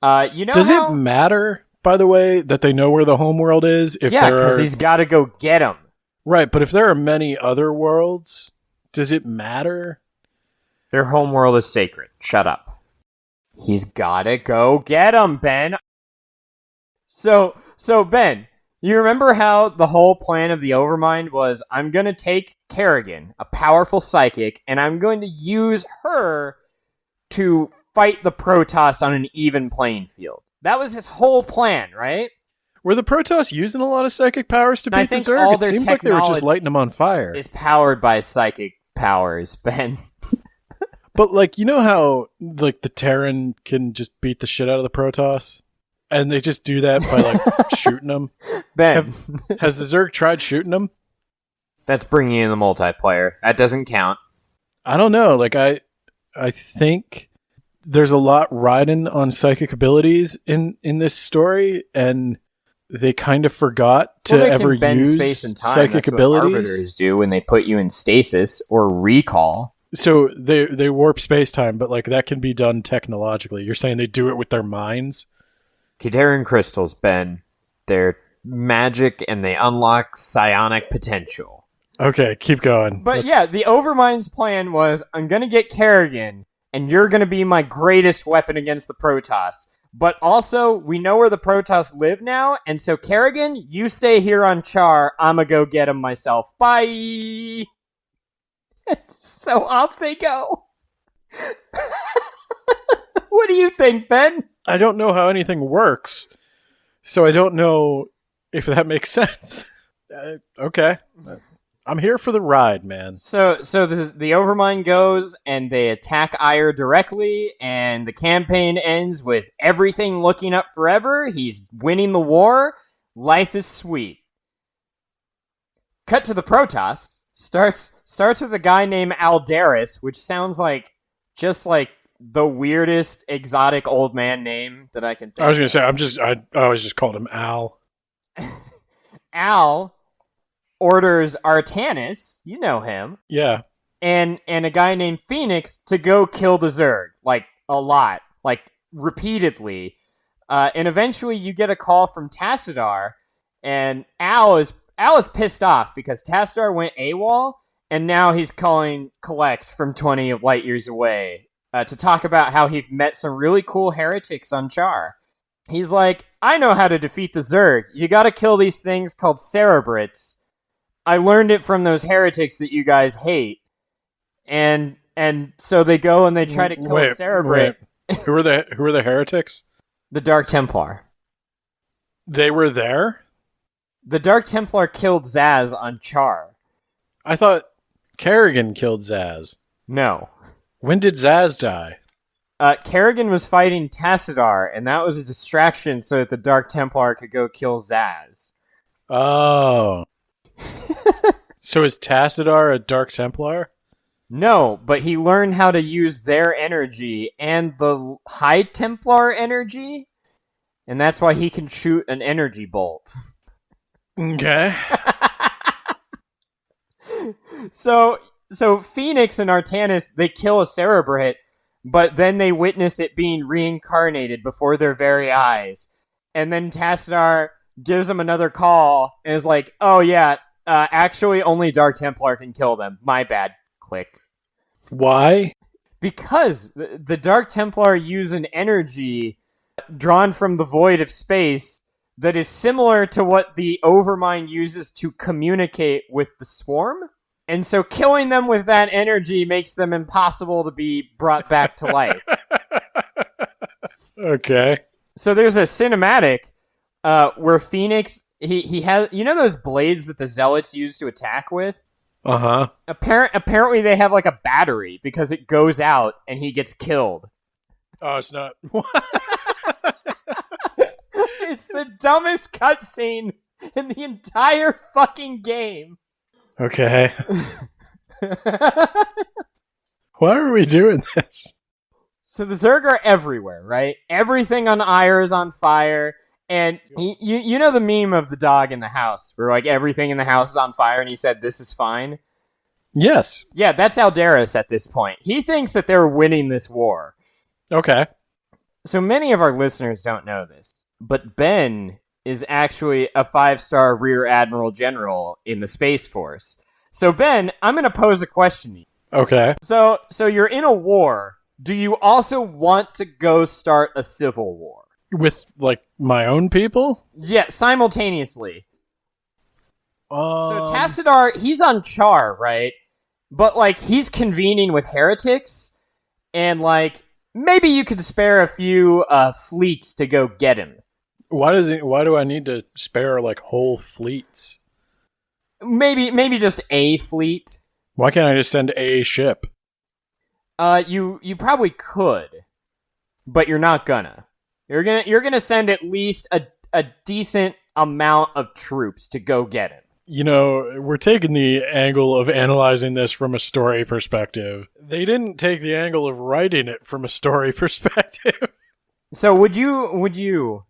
Does it matter, by the way, that they know where the homeworld is? Because he's got to go get him. Right, but if there are many other worlds, does it matter? Their homeworld is sacred. Shut up. He's got to go get him, Ben. So Ben, you remember how the whole plan of the Overmind was, I'm going to take Kerrigan, a powerful psychic, and I'm going to use her to fight the Protoss on an even playing field. That was his whole plan, right? Were the Protoss using a lot of psychic powers to beat the Zerg? It seems like they were just lighting them on fire. Is powered by psychic powers, Ben. But, like, you know how, like, the Terran can just beat the shit out of the Protoss? And they just do that by, like, shooting them? Ben. Has the Zerg tried shooting them? That's bringing in the multiplayer. That doesn't count. I don't know. Like, I think there's a lot riding on psychic abilities in this story, and they kind of forgot to ever use space and time. psychic That's abilities. What arbiters do when they put you in stasis or recall. So they warp space time, but like that can be done technologically. You're saying they do it with their minds? Katerin crystals, Ben. They're magic and they unlock psionic potential. Okay, keep going. But yeah, the Overmind's plan was, I'm gonna get Kerrigan, and you're gonna be my greatest weapon against the Protoss. But also, we know where the Protoss live now, and so Kerrigan, you stay here on Char. I'ma go get him myself. Bye! So off they go. What do you think, Ben? I don't know how anything works, so I don't know if that makes sense. Okay. I'm here for the ride, man. So the Overmind goes and they attack Ire directly, and the campaign ends with everything looking up forever. He's winning the war. Life is sweet. Cut to the Protoss. Starts with a guy named Aldaris, which sounds like just like the weirdest exotic old man name that I can think I was of. gonna say I always just called him Al. Al orders Artanis, you know him, Yeah. and a guy named Phoenix to go kill the Zerg, like a lot, like repeatedly. And eventually you get a call from Tassadar, and Al is pissed off because Tassadar went AWOL, and now he's calling Collect from 20 light years away to talk about how he met some really cool heretics on Char. He's like, I know how to defeat the Zerg. You gotta kill these things called Cerebrits. I learned it from those heretics that you guys hate. And so they go and they try to kill Cerebrit. Who are the heretics? The Dark Templar. They were there? The Dark Templar killed Zaz on Char. I thought Kerrigan killed Zaz. No. When did Zaz die? Kerrigan was fighting Tassadar, and that was a distraction so that the Dark Templar could go kill Zaz. Oh. So is Tassadar a Dark Templar? No, but he learned how to use their energy and the High Templar energy, and that's why he can shoot an energy bolt. Okay. So Phoenix and Artanis, they kill a Cerebrit, but then they witness it being reincarnated before their very eyes. And then Tassadar gives them another call and is like, oh yeah, actually only Dark Templar can kill them. My bad. Click. Why? Because the Dark Templar use an energy drawn from the void of space that is similar to what the Overmind uses to communicate with the Swarm. And so killing them with that energy makes them impossible to be brought back to life. Okay. So there's a cinematic where Phoenix, he has, you know those blades that the Zealots use to attack with? Uh-huh. Apparently they have like a battery because it goes out and he gets killed. Oh, it's not. It's the dumbest cutscene in the entire fucking game. Okay. Why are we doing this? So the Zerg are everywhere, right? Everything on Ire is on fire. And you know the meme of the dog in the house, where like everything in the house is on fire and he said, this is fine? Yes. Yeah, that's Aldaris at this point. He thinks that they're winning this war. Okay. So many of our listeners don't know this, but Ben is actually a 5-star Rear Admiral General in the Space Force. So Ben, I'm going to pose a question to you. Okay. So you're in a war. Do you also want to go start a civil war? With, like, my own people? Yeah, simultaneously. So Tassadar, he's on Char, right? But, like, he's convening with heretics, and, like, maybe you could spare a few fleets to go get him. Why do I need to spare, like, whole fleets? Maybe just a fleet. Why can't I just send a ship? You probably could, but you're not gonna. You're gonna send at least a decent amount of troops to go get him. You know, we're taking the angle of analyzing this from a story perspective. They didn't take the angle of writing it from a story perspective. So would you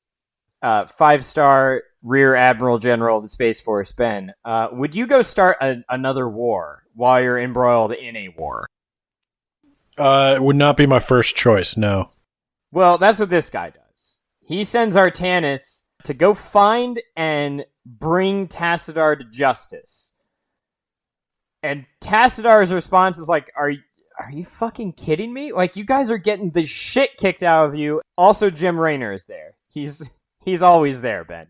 5-star Rear Admiral General of the Space Force, Ben, would you go start another war while you're embroiled in a war? It would not be my first choice, no. Well, that's what this guy does. He sends Artanis to go find and bring Tassadar to justice. And Tassadar's response is like, are you fucking kidding me? Like, you guys are getting the shit kicked out of you. Also, Jim Raynor is there. He's always there, Ben.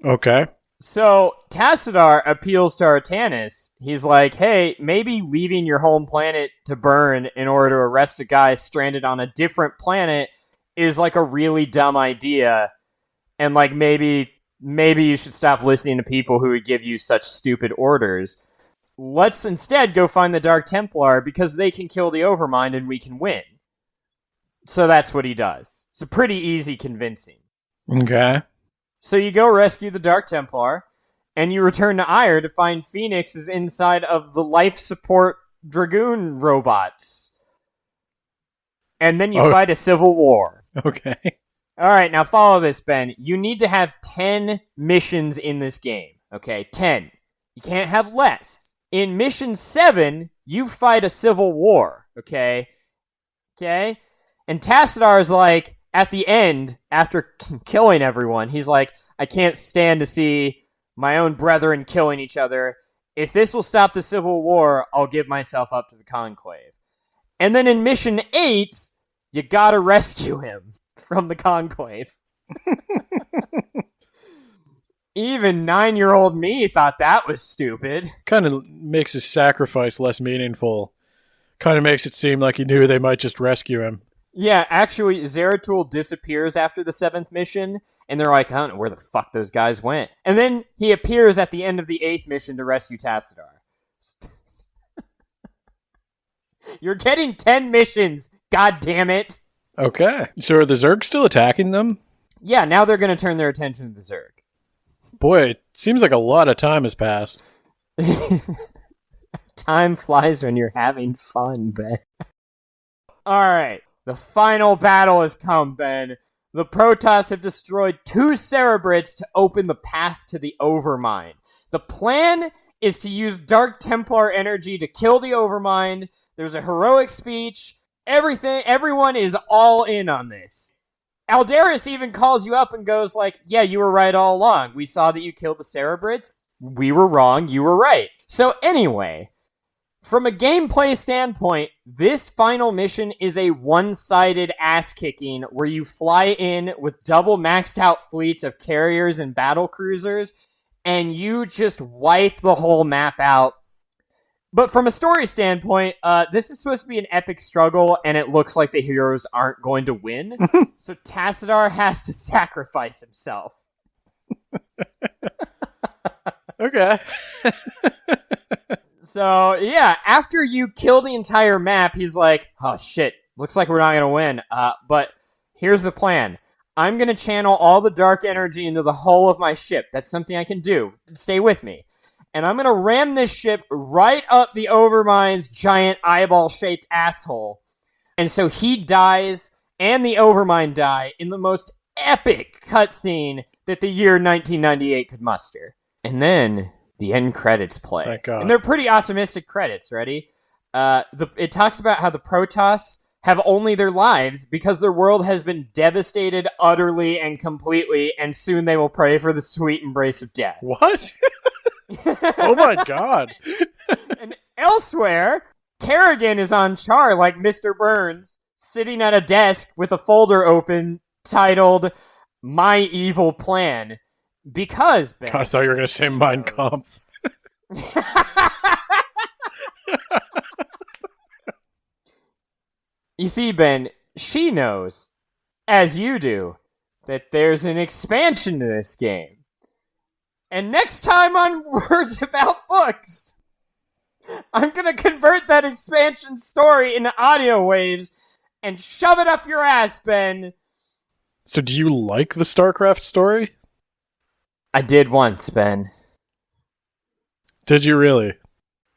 Okay. So, Tassadar appeals to Artanis. He's like, hey, maybe leaving your home planet to burn in order to arrest a guy stranded on a different planet is like a really dumb idea. And like, maybe you should stop listening to people who would give you such stupid orders. Let's instead go find the Dark Templar because they can kill the Overmind and we can win. So that's what he does. It's a pretty easy convincing. Okay. So you go rescue the Dark Templar, and you return to Ire to find Phoenix is inside of the life support Dragoon robots. And then you fight a civil war. Okay. All right, now follow this, Ben. You need to have 10 missions in this game. Okay, 10. You can't have less. In mission 7, you fight a civil war. Okay? And Tassadar is like, at the end, after killing everyone, he's like, I can't stand to see my own brethren killing each other. If this will stop the civil war, I'll give myself up to the Conclave. And then in mission 8, you gotta rescue him from the Conclave. Even 9-year-old me thought that was stupid. Kind of makes his sacrifice less meaningful. Kind of makes it seem like he knew they might just rescue him. Yeah, actually, Zeratul disappears after the 7th mission, and they're like, I don't know where the fuck those guys went. And then he appears at the end of the 8th mission to rescue Tassadar. You're getting 10 missions, god damn it! Okay. So are the Zerg still attacking them? Yeah, now they're going to turn their attention to the Zerg. Boy, it seems like a lot of time has passed. Time flies when you're having fun, Ben. Alright. The final battle has come, Ben. The Protoss have destroyed 2 Cerebrits to open the path to the Overmind. The plan is to use Dark Templar energy to kill the Overmind. There's a heroic speech. Everyone is all in on this. Aldaris even calls you up and goes like, yeah, you were right all along. We saw that you killed the Cerebrits. We were wrong. You were right. So anyway, from a gameplay standpoint, this final mission is a one-sided ass-kicking where you fly in with double maxed out fleets of carriers and battle cruisers, and you just wipe the whole map out. But from a story standpoint, this is supposed to be an epic struggle, and it looks like the heroes aren't going to win. So Tassadar has to sacrifice himself. Okay. So, yeah, after you kill the entire map, he's like, oh, shit, looks like we're not going to win. But here's the plan. I'm going to channel all the dark energy into the hull of my ship. That's something I can do. Stay with me. And I'm going to ram this ship right up the Overmind's giant eyeball-shaped asshole. And so he dies, and the Overmind die, in the most epic cutscene that the year 1998 could muster. And then the end credits play. Thank God. And they're pretty optimistic credits, ready? It talks about how the Protoss have only their lives because their world has been devastated utterly and completely, and soon they will pray for the sweet embrace of death. What? Oh my God. And elsewhere, Kerrigan is on Char like Mr. Burns, sitting at a desk with a folder open titled My Evil Plan. Because, Ben... God, I thought you were going to say Mein Kampf. You see, Ben, she knows, as you do, that there's an expansion to this game. And next time on Words About Books, I'm going to convert that expansion story into audio waves and shove it up your ass, Ben. So do you like the Starcraft story? I did once, Ben. Did you really?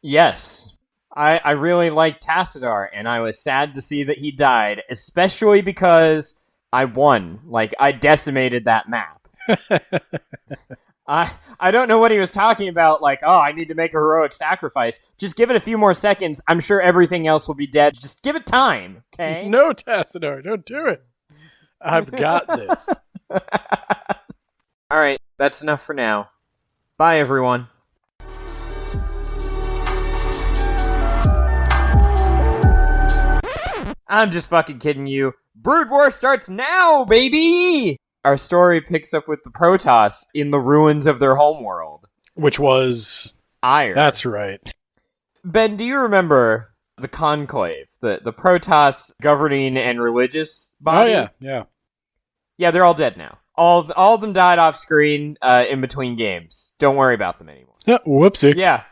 Yes. I really liked Tassadar, and I was sad to see that he died, especially because I won. Like, I decimated that map. I don't know what he was talking about, like, oh, I need to make a heroic sacrifice. Just give it a few more seconds. I'm sure everything else will be dead. Just give it time, okay? No, Tassadar, don't do it. I've got this. All right, that's enough for now. Bye, everyone. I'm just fucking kidding you. Brood War starts now, baby! Our story picks up with the Protoss in the ruins of their homeworld. Which was... Iron. That's right. Ben, do you remember the Conclave? The Protoss governing and religious body? Oh, yeah. Yeah, they're all dead now. All of them died off screen in between games. Don't worry about them anymore. Yeah, whoopsie. Yeah,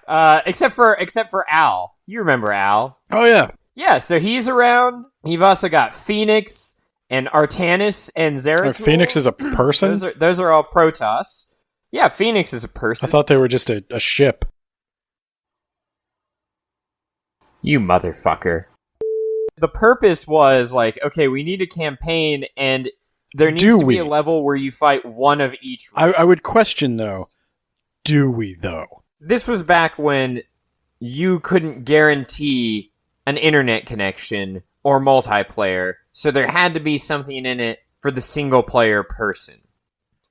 except for Al. You remember Al. Oh, yeah. Yeah, so he's around. You've also got Phoenix and Artanis and Zeratul. Phoenix is a person? Those are all Protoss. Yeah, Phoenix is a person. I thought they were just a ship. You motherfucker. The purpose was like, okay, we need a campaign, and there needs to be a level where you fight one of each race. I would question, though, do we, though? This was back when you couldn't guarantee an internet connection or multiplayer, so there had to be something in it for the single-player person.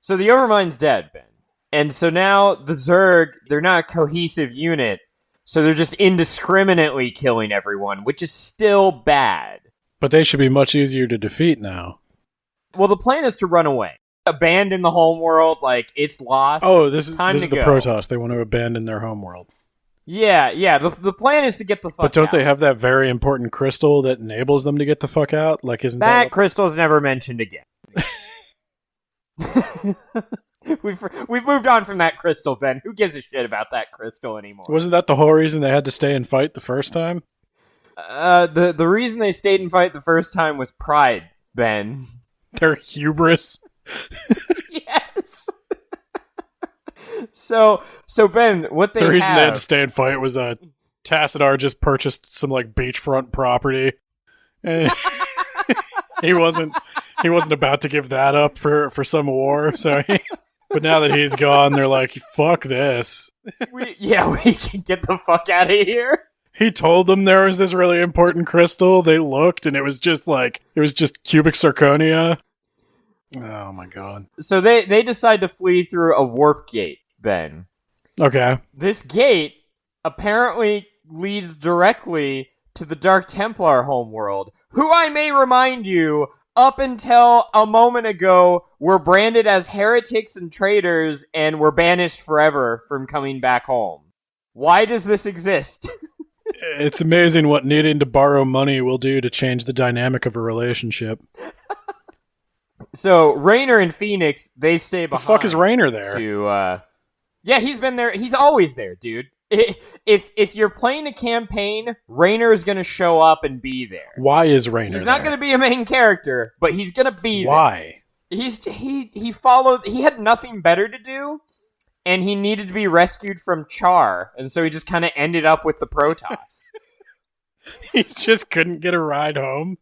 So the Overmind's dead, Ben. And so now the Zerg, they're not a cohesive unit, so they're just indiscriminately killing everyone, which is still bad. But they should be much easier to defeat now. Well, the plan is to run away. Abandon the homeworld, like, it's lost. Oh, this is the go. Protoss. They want to abandon their homeworld. Yeah. The plan is to get the fuck out. But don't they have that very important crystal that enables them to get the fuck out? Like, isn't that crystal's never mentioned again? We've moved on from that crystal, Ben. Who gives a shit about that crystal anymore? Wasn't that the whole reason they had to stay and fight the first time? The reason they stayed and fight the first time was pride, Ben. Their hubris. Yes. So Ben, what they the reason have... they had to stay and fight was Tassadar just purchased some like beachfront property, and he wasn't about to give that up for some war. So, but now that he's gone, they're like, "Fuck this." We can get the fuck out of here. He told them there was this really important crystal. They looked, and it was just cubic zirconia. Oh my god. So they decide to flee through a warp gate, Ben. Okay. This gate apparently leads directly to the Dark Templar homeworld, who I may remind you, up until a moment ago, were branded as heretics and traitors and were banished forever from coming back home. Why does this exist? It's amazing what needing to borrow money will do to change the dynamic of a relationship. So, Raynor and Phoenix, they stay behind. The fuck is Raynor there? Yeah, he's been there. He's always there, dude. If you're playing a campaign, Raynor is going to show up and be there. Why is Raynor He's not going to be a main character, but he's going to be there. Why? He followed... He had nothing better to do, and he needed to be rescued from Char, and so he just kind of ended up with the Protoss. He just couldn't get a ride home?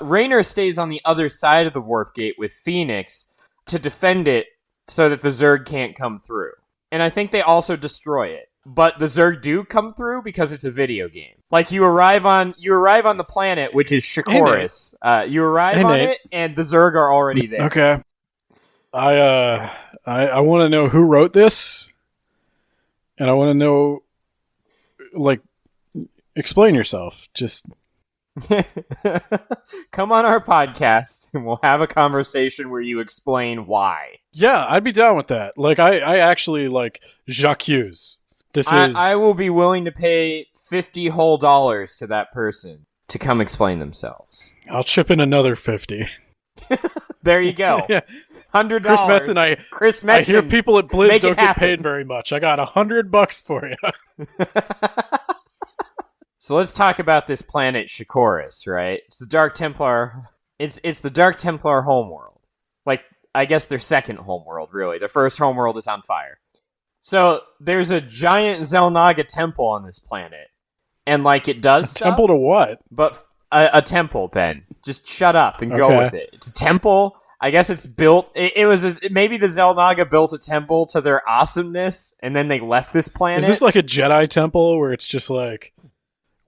Raynor stays on the other side of the warp gate with Phoenix to defend it so that the Zerg can't come through. And I think they also destroy it. But the Zerg do come through because it's a video game. Like, you arrive on the planet, which is Shikoris. You arrive on it, and the Zerg are already there. Okay. I want to know who wrote this, and I want to know, like, explain yourself. Just... Come on our podcast and we'll have a conversation where you explain why. Yeah, I'd be down with that. Like, I actually like Jacques Hughes. I will be willing to pay $50 whole to that person to come explain themselves. I'll chip in another 50. There you go. Yeah. $100. Chris Metzen, I hear people at Blizz don't get paid very much. I got $100 for you. So let's talk about this planet Shikoris, right? It's the Dark Templar. It's the Dark Templar homeworld. Like, I guess their second homeworld, really. Their first homeworld is on fire. So there's a giant Zelnaga temple on this planet, and like it does stuff. Temple to what? But a temple, Ben. Just shut up and go with it. It's a temple. I guess it's built. Maybe the Xel'Naga built a temple to their awesomeness, and then they left this planet. Is this like a Jedi temple where it's just like,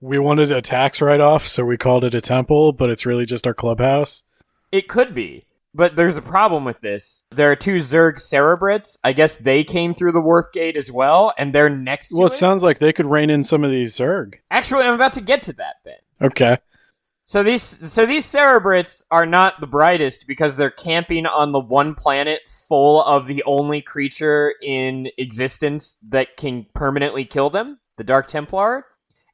we wanted a tax write-off, so we called it a temple, but it's really just our clubhouse? It could be. But there's a problem with this. There are 2 Zerg Cerebrits. I guess they came through the warp gate as well, and they're next to it. Well, it sounds like they could rein in some of these Zerg. Actually, I'm about to get to that, Ben. Okay. So these Cerebrits are not the brightest because they're camping on the one planet full of the only creature in existence that can permanently kill them, the Dark Templar.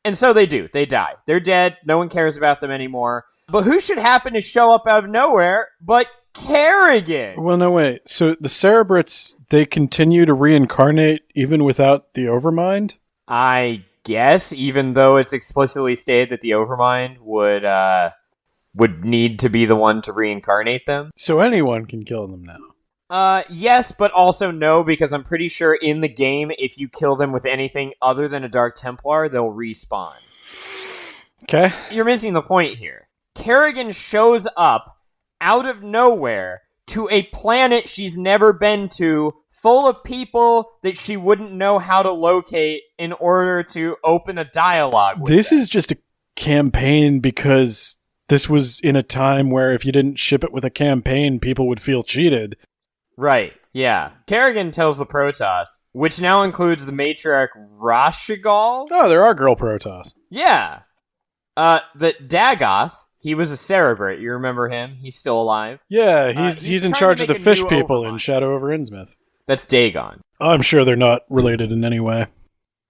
And so they do. They die. They're dead. No one cares about them anymore. But who should happen to show up out of nowhere but Kerrigan? Well, no, wait. So the Cerebrits, they continue to reincarnate even without the Overmind? I guess, even though it's explicitly stated that the Overmind would need to be the one to reincarnate them. So anyone can kill them now? Yes, but also no, because I'm pretty sure in the game, if you kill them with anything other than a Dark Templar, they'll respawn. Okay. You're missing the point here. Kerrigan shows up out of nowhere to a planet she's never been to, full of people that she wouldn't know how to locate in order to open a dialogue with This them. is just a campaign because this was in a time where if you didn't ship it with a campaign, people would feel cheated. Right, yeah. Kerrigan tells the Protoss, which now includes the matriarch Rashigal. Oh, there are girl Protoss. Yeah. That Dagoth, he was a Cerebrit. You remember him? He's still alive. Yeah, he's in trying charge to of the make a fish new people Overmind. in Shadow over Innsmouth. That's Dagon. I'm sure they're not related in any way.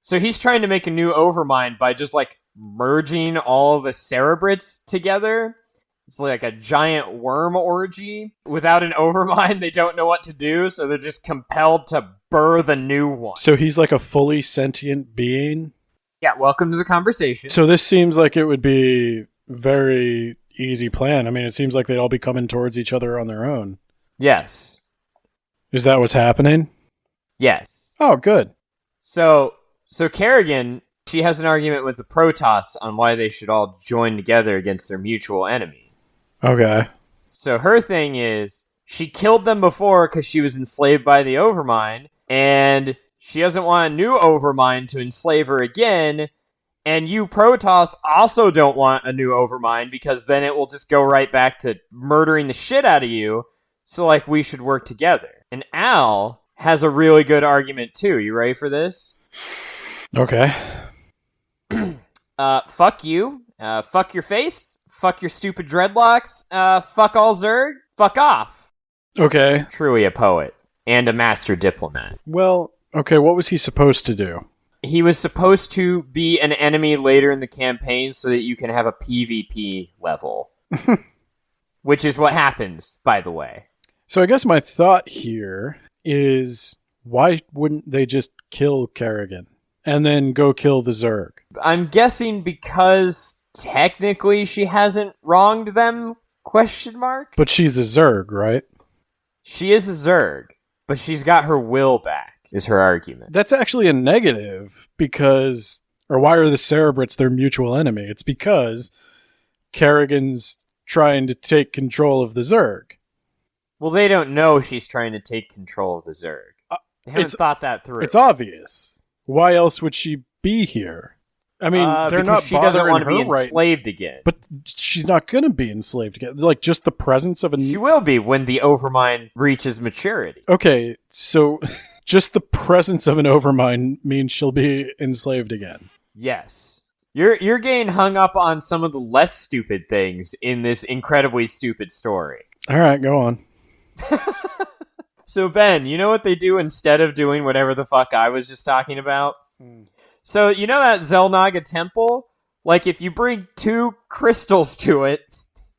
So he's trying to make a new Overmind by just, like, merging all the Cerebrits together. It's like a giant worm orgy. Without an Overmind, they don't know what to do, so they're just compelled to birth a new one. So he's like a fully sentient being? Yeah, welcome to the conversation. So this seems like it would be very easy plan. I mean, it seems like they'd all be coming towards each other on their own. Yes. Is that what's happening? Yes. Oh, good. So Kerrigan, she has an argument with the Protoss on why they should all join together against their mutual enemy. Okay. So her thing is, she killed them before because she was enslaved by the Overmind, and she doesn't want a new Overmind to enslave her again, and you Protoss also don't want a new Overmind because then it will just go right back to murdering the shit out of you, so like we should work together. And Al has a really good argument too. You ready for this? Okay. Fuck you. Fuck your face. Fuck your stupid dreadlocks. Fuck all Zerg. Fuck off. Okay. Truly a poet and a master diplomat. Well, okay, what was he supposed to do? He was supposed to be an enemy later in the campaign so that you can have a PvP level. Which is what happens, by the way. So I guess my thought here is, why wouldn't they just kill Kerrigan and then go kill the Zerg? I'm guessing because technically she hasn't wronged them, question mark? But she's a Zerg, right? She is a Zerg, but she's got her will back, is her argument. That's actually a negative because, or why are the Cerebrits their mutual enemy? It's because Kerrigan's trying to take control of the Zerg. Well, they don't know she's trying to take control of the Zerg. They haven't thought that through. It's obvious. Why else would she be here? I mean, they're because not she doesn't want to be right. enslaved again. But she's not going to be enslaved again. Like, just the presence of a... She will be when the Overmind reaches maturity. Okay, so just the presence of an Overmind means she'll be enslaved again. Yes. You're getting hung up on some of the less stupid things in this incredibly stupid story. All right, go on. So, Ben, you know what they do instead of doing whatever the fuck I was just talking about? So, you know that Xel'Naga temple? Like, if you bring 2 crystals to it,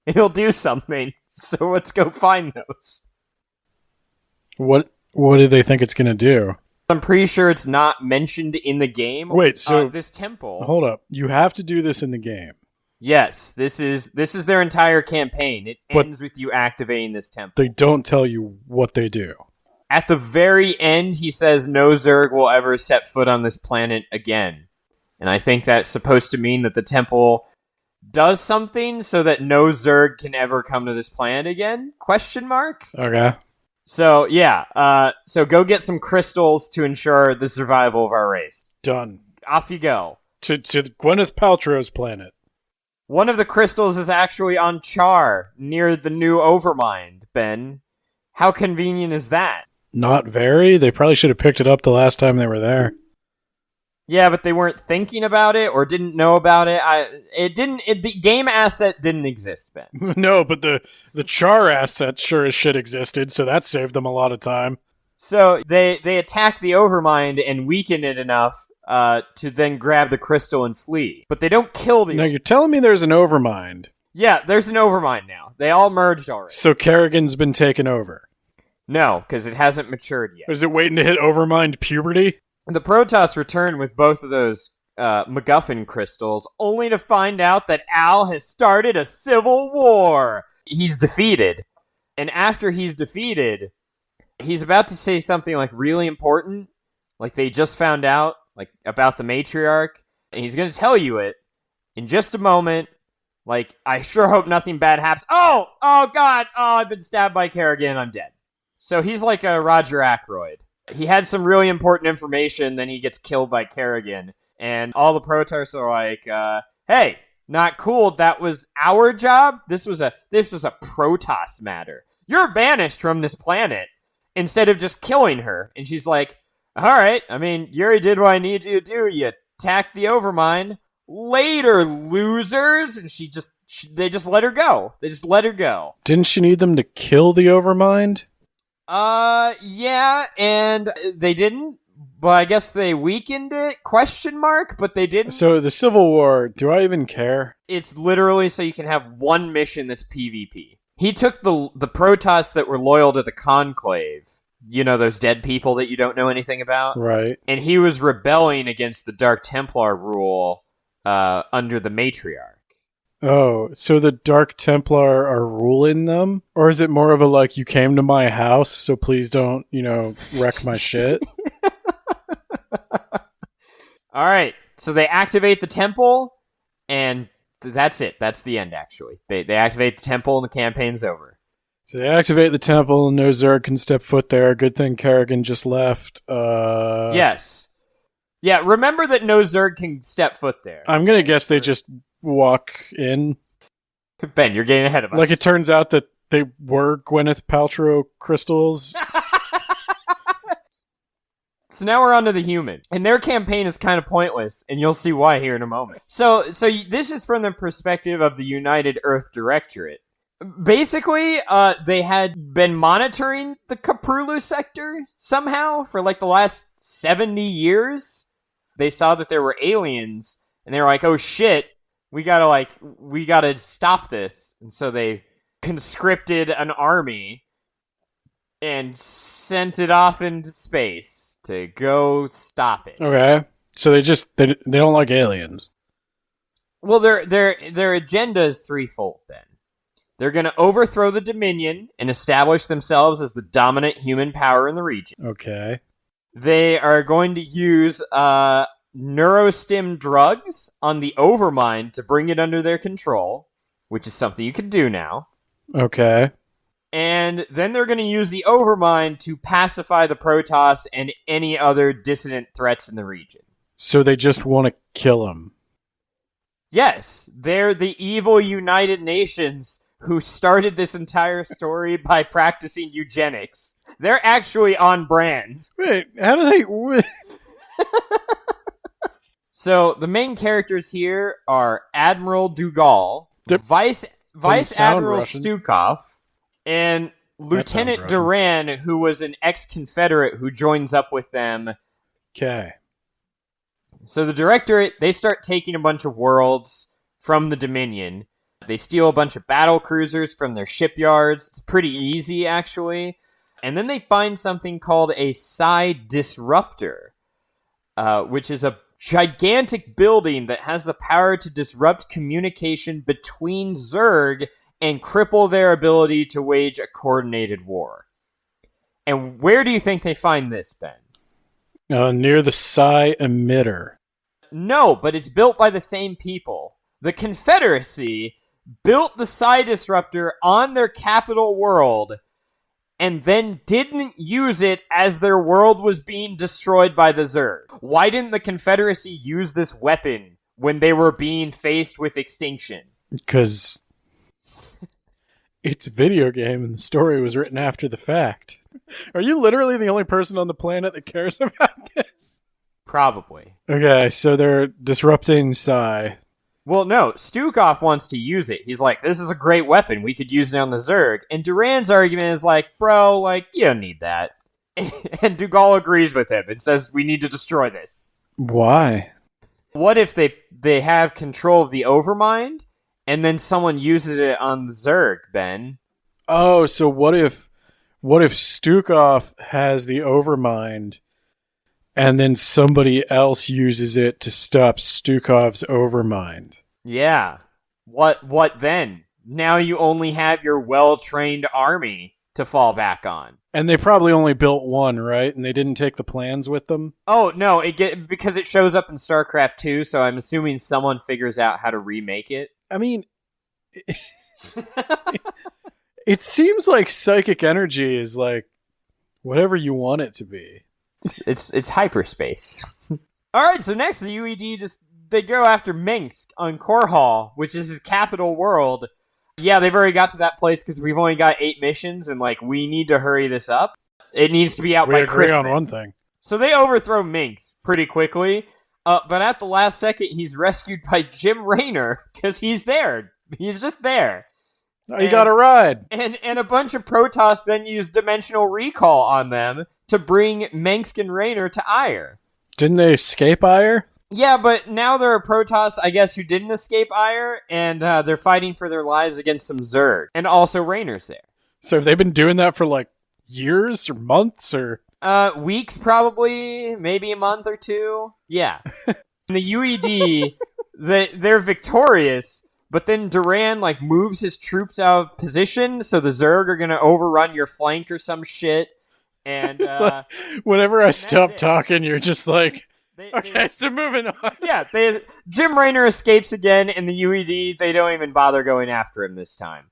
it'll do something. So let's go find those. What do they think it's going to do? I'm pretty sure it's not mentioned in the game. Wait, so... this temple... Hold up. You have to do this in the game. Yes, this is their entire campaign. It ends with you activating this temple. They don't tell you what they do. At the very end, he says no Zerg will ever set foot on this planet again. And I think that's supposed to mean that the temple does something so that no Zerg can ever come to this planet again? Question mark. Okay. So yeah, so go get some crystals to ensure the survival of our race. Done. Off you go. To Gwyneth Paltrow's planet. One of the crystals is actually on Char, near the new Overmind, Ben. How convenient is that? Not very. They probably should have picked it up the last time they were there. Yeah, but they weren't thinking about it or didn't know about it. The game asset didn't exist, Ben. No, but the Char asset sure as shit existed, so that saved them a lot of time. So they attack the Overmind and weaken it enough to then grab the crystal and flee. But they don't kill the... Now, you're telling me there's an Overmind. Yeah, there's an Overmind now. They all merged already. So Kerrigan's been taken over. No, because it hasn't matured yet. Is it waiting to hit Overmind puberty? The Protoss return with both of those MacGuffin crystals, only to find out that Al has started a civil war. He's defeated. And after he's defeated, he's about to say something like really important, like they just found out, like about the matriarch, and he's going to tell you it in just a moment. Like, I sure hope nothing bad happens. Oh God, I've been stabbed by Kerrigan, I'm dead. So he's like a Roger Ackroyd. He had some really important information, then he gets killed by Kerrigan. And all the Protoss are like, hey, not cool, that was our job? This was a Protoss matter. You're banished from this planet instead of just killing her. And she's like, alright, I mean, Yuri did what I need you to do. You attacked the Overmind. Later, losers! And they just let her go. They just let her go. Didn't she need them to kill the Overmind? Yeah, and they didn't, but I guess they weakened it, question mark, but they didn't. So the Civil War, do I even care? It's literally so you can have one mission that's PvP. He took the Protoss that were loyal to the Conclave, you know, those dead people that you don't know anything about? Right. And he was rebelling against the Dark Templar rule, under the Matriarch. Oh, so the Dark Templar are ruling them? Or is it more of a, like, you came to my house, so please don't, wreck my shit? Alright, so they activate the temple, and that's it. That's the end, actually. They activate the temple, and the campaign's over. So they activate the temple, and no Zerg can step foot there. Good thing Kerrigan just left. Yes. Yeah, remember that no Zerg can step foot there. I'm gonna guess they just walk in. Ben, you're getting ahead of us. Like, it turns out that they were Gwyneth Paltrow crystals. So now we're on to the human. And their campaign is kind of pointless, and you'll see why here in a moment. So this is from the perspective of the United Earth Directorate. Basically, they had been monitoring the Kaprulu sector somehow for like the last 70 years. They saw that there were aliens, and they were like, oh shit, we gotta stop this. And so they conscripted an army and sent it off into space to go stop it. Okay. So they don't like aliens. Well, their agenda is threefold, then. They're going to overthrow the Dominion and establish themselves as the dominant human power in the region. Okay. They are going to use neurostim drugs on the Overmind to bring it under their control, which is something you can do now. Okay. And then they're going to use the Overmind to pacify the Protoss and any other dissident threats in the region. So they just want to kill them. Yes, they're the evil United Nations who started this entire story by practicing eugenics. They're actually on brand. Wait, how do they... So the main characters here are Admiral Dugal, Vice Admiral Russian. Stukov, and Lieutenant Duran, who was an ex-Confederate who joins up with them. Okay. So the Directorate, they start taking a bunch of worlds from the Dominion. They steal a bunch of battle cruisers from their shipyards. It's pretty easy, actually. And then they find something called a Psi Disruptor, which is a gigantic building that has the power to disrupt communication between Zerg and cripple their ability to wage a coordinated war. And where do you think they find this, Ben? Near the Psi emitter. No, but it's built by the same people. the Confederacy built the Psi Disruptor on their capital world and then didn't use it as their world was being destroyed by the Zerg. Why didn't the Confederacy use this weapon when they were being faced with extinction? Because it's a video game and the story was written after the fact. Are you literally the only person on the planet that cares about this? Probably. Okay, so they're disrupting Psi. Well, no, Stukov wants to use it. He's like, this is a great weapon. We could use it on the Zerg. And Duran's argument is like, bro, like, you don't need that. And Dougal agrees with him and says, we need to destroy this. Why? What if they have control of the Overmind, and then someone uses it on the Zerg, Ben? Oh, so what if Stukov has the Overmind, and then somebody else uses it to stop Stukov's Overmind? Yeah. What then? Now you only have your well-trained army to fall back on. And they probably only built one, right? And they didn't take the plans with them? Oh, no, because it shows up in StarCraft 2, so I'm assuming someone figures out how to remake it. I mean, it seems like psychic energy is like whatever you want it to be. It's hyperspace. All right, so next the UED they go after Minsk on Korhal, which is his capital world. Yeah, they've already got to that place because we've only got 8 missions, and like we need to hurry this up. It needs to be out by Christmas. We agree on one thing. So they overthrow Minsk pretty quickly, but at the last second, he's rescued by Jim Raynor because he's there. He's just there. Oh, you got a ride. And a bunch of Protoss then use Dimensional Recall on them to bring Minsk and Raynor to Ire. Didn't they escape Ire? Yeah, but now there are Protoss, I guess, who didn't escape Ire, and they're fighting for their lives against some Zerg. And also Raynor's there. So have they been doing that for, like, years or months or... Weeks, probably. Maybe a month or two. Yeah. In the UED, they're victorious, but then Duran, like, moves his troops out of position, so the Zerg are gonna overrun your flank or some shit. And, like, whenever I stop talking, you're just like... So moving on. Yeah, Jim Raynor escapes again in the UED. They don't even bother going after him this time.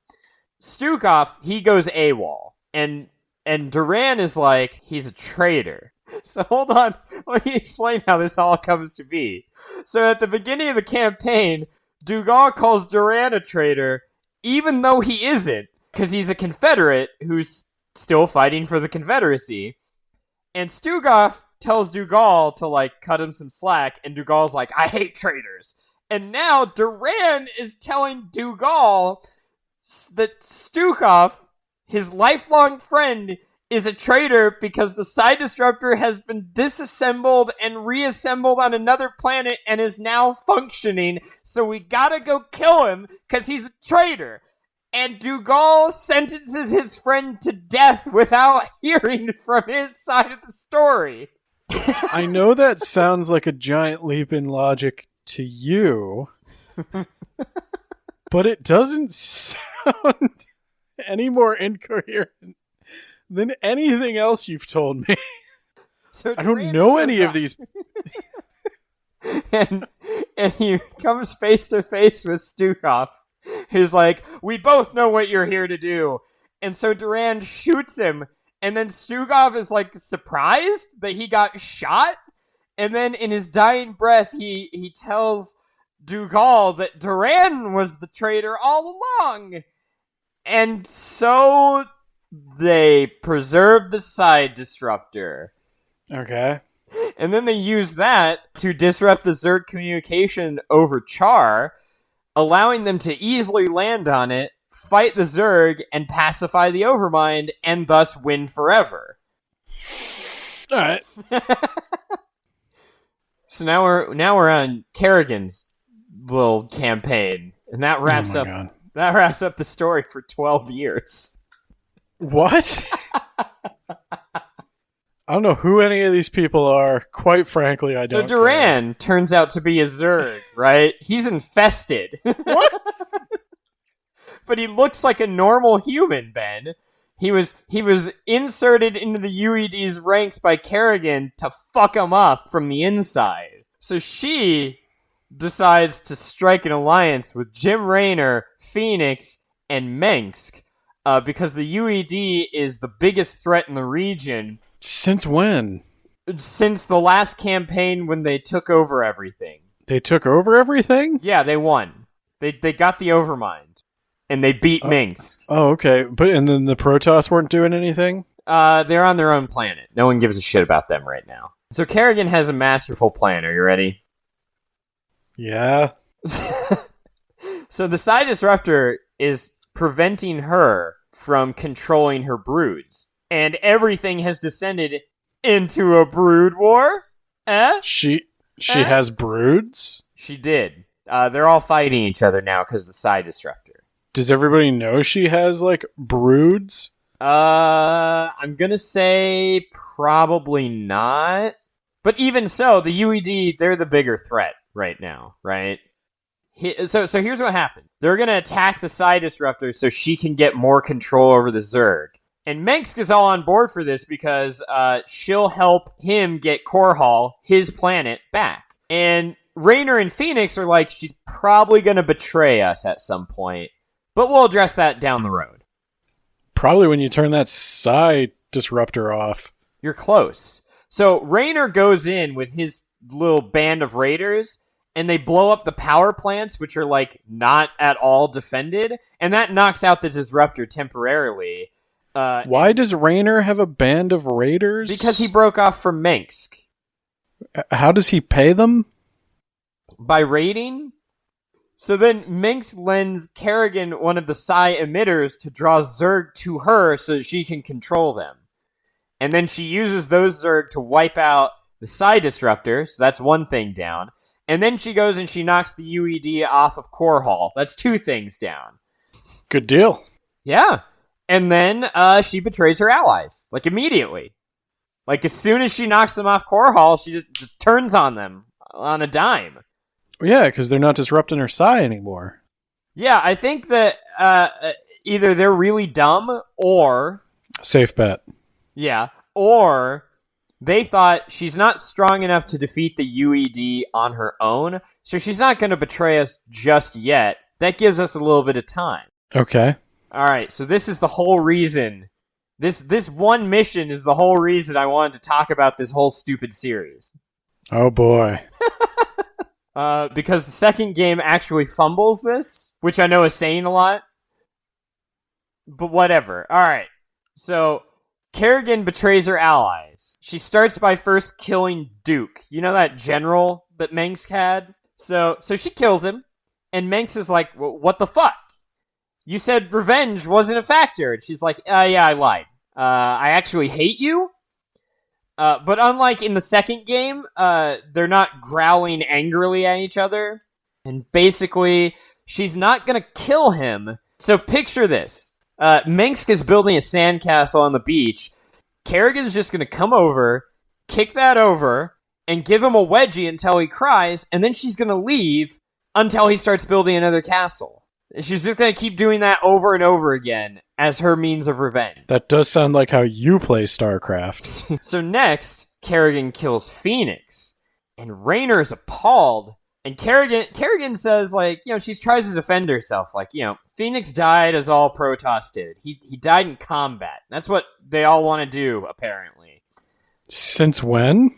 Stukov, he goes AWOL. And Duran is like, he's a traitor. So hold on, let me explain how this all comes to be. So at the beginning of the campaign, Dougal calls Duran a traitor, even though he isn't, because he's a Confederate who's still fighting for the Confederacy. And Stukov tells Dougal to, like, cut him some slack, and Dougal's like, I hate traitors. And now Duran is telling Dougal that Stukov, his lifelong friend, is a traitor because the Psi Disruptor has been disassembled and reassembled on another planet and is now functioning, so we gotta go kill him because he's a traitor. And Dougal sentences his friend to death without hearing from his side of the story. I know that sounds like a giant leap in logic to you, but it doesn't sound any more incoherent than anything else you've told me. So I don't know any of these. and he comes face to face with Stukov, who's like, we both know what you're here to do. And so Duran shoots him, and then Stukov is like surprised that he got shot. And then in his dying breath, he tells Dougal that Duran was the traitor all along. And so they preserve the Psi Disruptor. Okay. And then they use that to disrupt the Zerg communication over Char, allowing them to easily land on it, fight the Zerg, and pacify the Overmind, and thus win forever. All right. So now we're on Kerrigan's little campaign, and that wraps up the story for 12 years. What? I don't know who any of these people are. Quite frankly, I don't. So Duran turns out to be a Zerg, right? He's infested. What? But he looks like a normal human, Ben. He was inserted into the UED's ranks by Kerrigan to fuck him up from the inside. So she decides to strike an alliance with Jim Raynor, Phoenix, and Mengsk because the UED is the biggest threat in the region. Since when? Since the last campaign when they took over everything. They took over everything? Yeah, they won. They got the Overmind, and they beat Minsk. Oh, okay. And then the Protoss weren't doing anything? They're on their own planet. No one gives a shit about them right now. So Kerrigan has a masterful plan. Are you ready? Yeah. So the Psi Disruptor is preventing her from controlling her broods. And everything has descended into a brood war? She has broods? She did. They're all fighting each other now because the Psi Disruptor. Does everybody know she has, like, broods? I'm gonna say probably not. But even so, the UED, they're the bigger threat right now, right? So here's what happened. They're gonna attack the Psi Disruptor so she can get more control over the Zerg. And Mengsk is all on board for this because she'll help him get Korhal, his planet, back. And Raynor and Phoenix are like, she's probably gonna betray us at some point. But we'll address that down the road. Probably when you turn that Psi Disruptor off. You're close. So Raynor goes in with his little band of raiders, and they blow up the power plants, which are, like, not at all defended, and that knocks out the Disruptor temporarily. Why does Raynor have a band of raiders? Because he broke off from Mengsk. How does he pay them? By raiding? So then Mengsk lends Kerrigan one of the Psi emitters to draw Zerg to her so that she can control them. And then she uses those Zerg to wipe out the Psi Disruptor, so that's one thing down. And then she goes and she knocks the UED off of Korhal. That's two things down. Good deal. Yeah. And then she betrays her allies, like immediately. Like as soon as she knocks them off Korhal, she just turns on them on a dime. Yeah, because they're not disrupting her Psi anymore. Yeah, I think that either they're really dumb or... Safe bet. Yeah, or they thought she's not strong enough to defeat the UED on her own, so she's not going to betray us just yet. That gives us a little bit of time. Okay. All right, so this is the whole reason. This one mission is the whole reason I wanted to talk about this whole stupid series. Oh boy. Because the second game actually fumbles this, which I know is saying a lot. But whatever. All right. So Kerrigan betrays her allies. She starts by first killing Duke. You know that general that Mengsk had? So she kills him, and Mengsk is like, what the fuck? You said revenge wasn't a factor. And she's like, yeah, I lied. I actually hate you. But unlike in the second game, they're not growling angrily at each other. And basically, she's not going to kill him. So picture this. Mengsk is building a sandcastle on the beach. Kerrigan's just going to come over, kick that over, and give him a wedgie until he cries, and then she's going to leave until he starts building another castle. She's just going to keep doing that over and over again as her means of revenge. That does sound like how you play StarCraft. So next, Kerrigan kills Phoenix, and Raynor is appalled. And Kerrigan says, like, she tries to defend herself. Like, Phoenix died as all Protoss did. He died in combat. That's what they all want to do, apparently. Since when?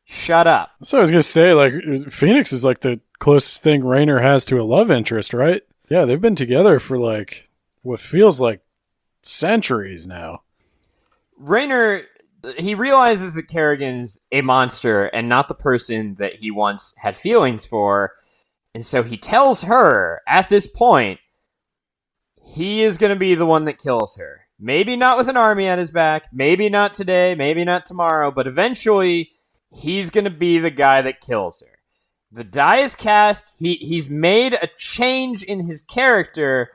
Shut up. So I was going to say, like, Phoenix is like the closest thing Raynor has to a love interest, right? Yeah, they've been together for, like, what feels like centuries now. Raynor, he realizes that Kerrigan's a monster and not the person that he once had feelings for, and so he tells her, at this point, he is going to be the one that kills her. Maybe not with an army at his back, maybe not today, maybe not tomorrow, but eventually, he's going to be the guy that kills her. The die is cast. He's made a change in his character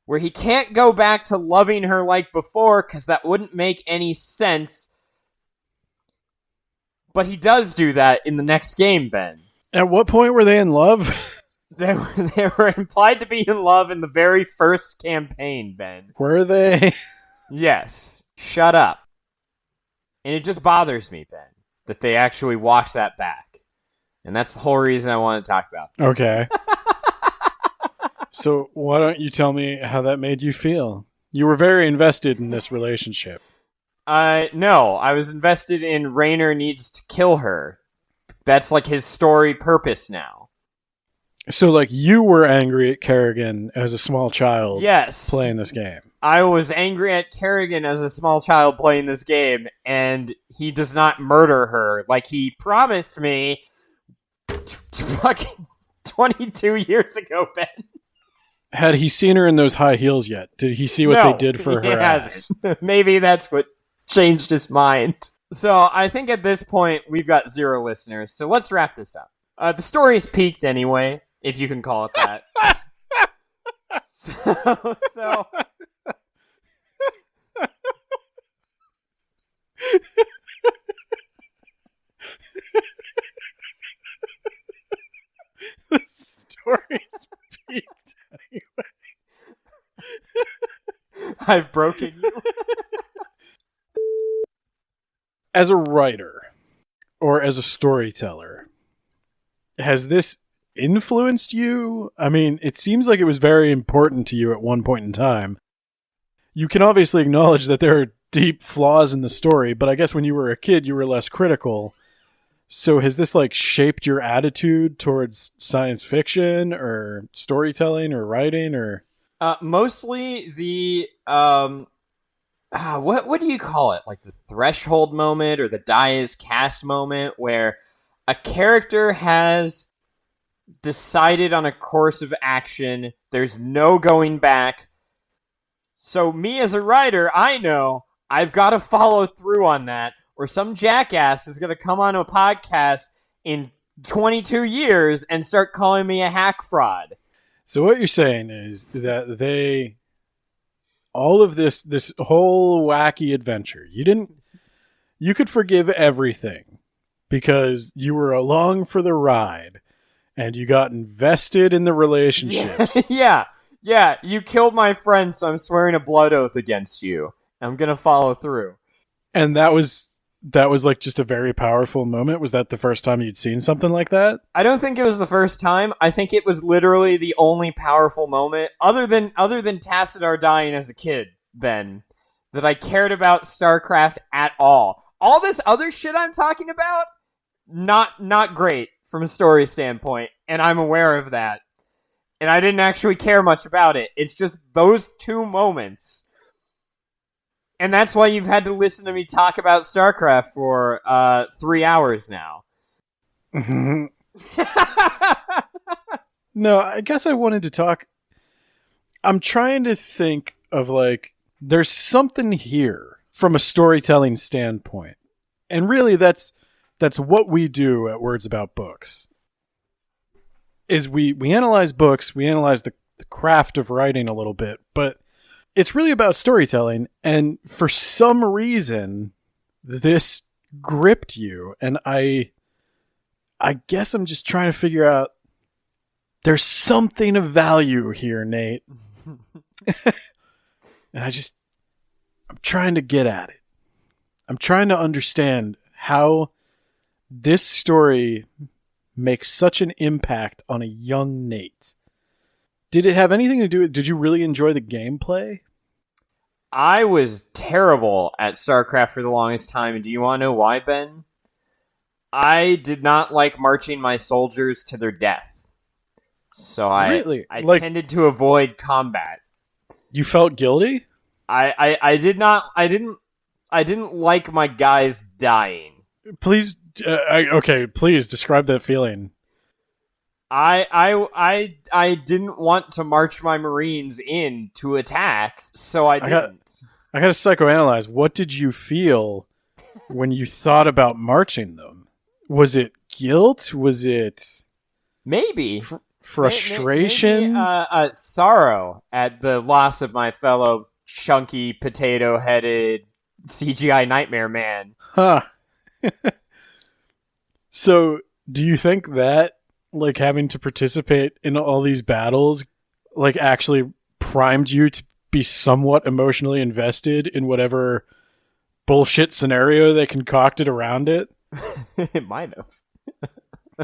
where he can't go back to loving her like before because that wouldn't make any sense. But he does do that in the next game, Ben. At what point were they in love? They were implied to be in love in the very first campaign, Ben. Were they? Yes. Shut up. And it just bothers me, Ben, that they actually walked that back. And that's the whole reason I want to talk about that. Okay. So why don't you tell me how that made you feel? You were very invested in this relationship. No, I was invested in Raynor needs to kill her. That's like his story purpose now. So, like, you were angry at Kerrigan as a small child Yes. playing this game. I was angry at Kerrigan as a small child playing this game, and he does not murder her like he promised me fucking 22 years ago, Ben. Had he seen her in those high heels yet? Did he see what No, they did for he her ass? hasn't. Maybe that's what changed his mind. So I think at this point we've got 0 listeners, so let's wrap this up. The story's peaked anyway, if you can call it that. so The story's peaked anyway. I've broken you. As a writer or as a storyteller, has this influenced you? I mean, it seems like it was very important to you at one point in time. You can obviously acknowledge that there are deep flaws in the story, but I guess when you were a kid, you were less critical. So has this like shaped your attitude towards science fiction or storytelling or writing or? Mostly the what do you call it? Like the threshold moment or the die is cast moment where a character has decided on a course of action. There's no going back. So me as a writer, I know I've got to follow through on that, or some jackass is going to come on a podcast in 22 years and start calling me a hack fraud. So what you're saying is that all of this whole wacky adventure, you could forgive everything because you were along for the ride and you got invested in the relationships. Yeah, you killed my friend, so I'm swearing a blood oath against you. I'm going to follow through. And that was like just a very powerful moment. Was that the first time you'd seen something like that? I don't think it was the first time. I think it was literally the only powerful moment, other than Tassadar dying as a kid, Ben, that I cared about StarCraft at all. All this other shit I'm talking about, not great from a story standpoint, and I'm aware of that. And I didn't actually care much about it. It's just those 2 moments. And that's why you've had to listen to me talk about StarCraft for 3 hours now. No, I guess I wanted to talk. I'm trying to think of like, there's something here from a storytelling standpoint. And really that's what we do at Words About Books. Is we analyze books, we analyze the craft of writing a little bit, but it's really about storytelling. And for some reason, this gripped you. And I guess I'm just trying to figure out, there's something of value here, Nate. And I'm trying to get at it. I'm trying to understand how this story makes such an impact on a young Nate. Did it have anything to do with, did you really enjoy the gameplay? I was terrible at StarCraft for the longest time, and do you want to know why, Ben? I did not like marching my soldiers to their death. So I tended to avoid combat. You felt guilty? I didn't like my guys dying. Please, please describe that feeling. I didn't want to march my Marines in to attack, so I didn't. I gotta psychoanalyze. What did you feel when you thought about marching them? Was it guilt? Was it maybe frustration? Maybe, sorrow at the loss of my fellow chunky potato-headed CGI nightmare man. Huh. So, do you think that, like, having to participate in all these battles, like, actually primed you to be somewhat emotionally invested in whatever bullshit scenario they concocted around it? It might have.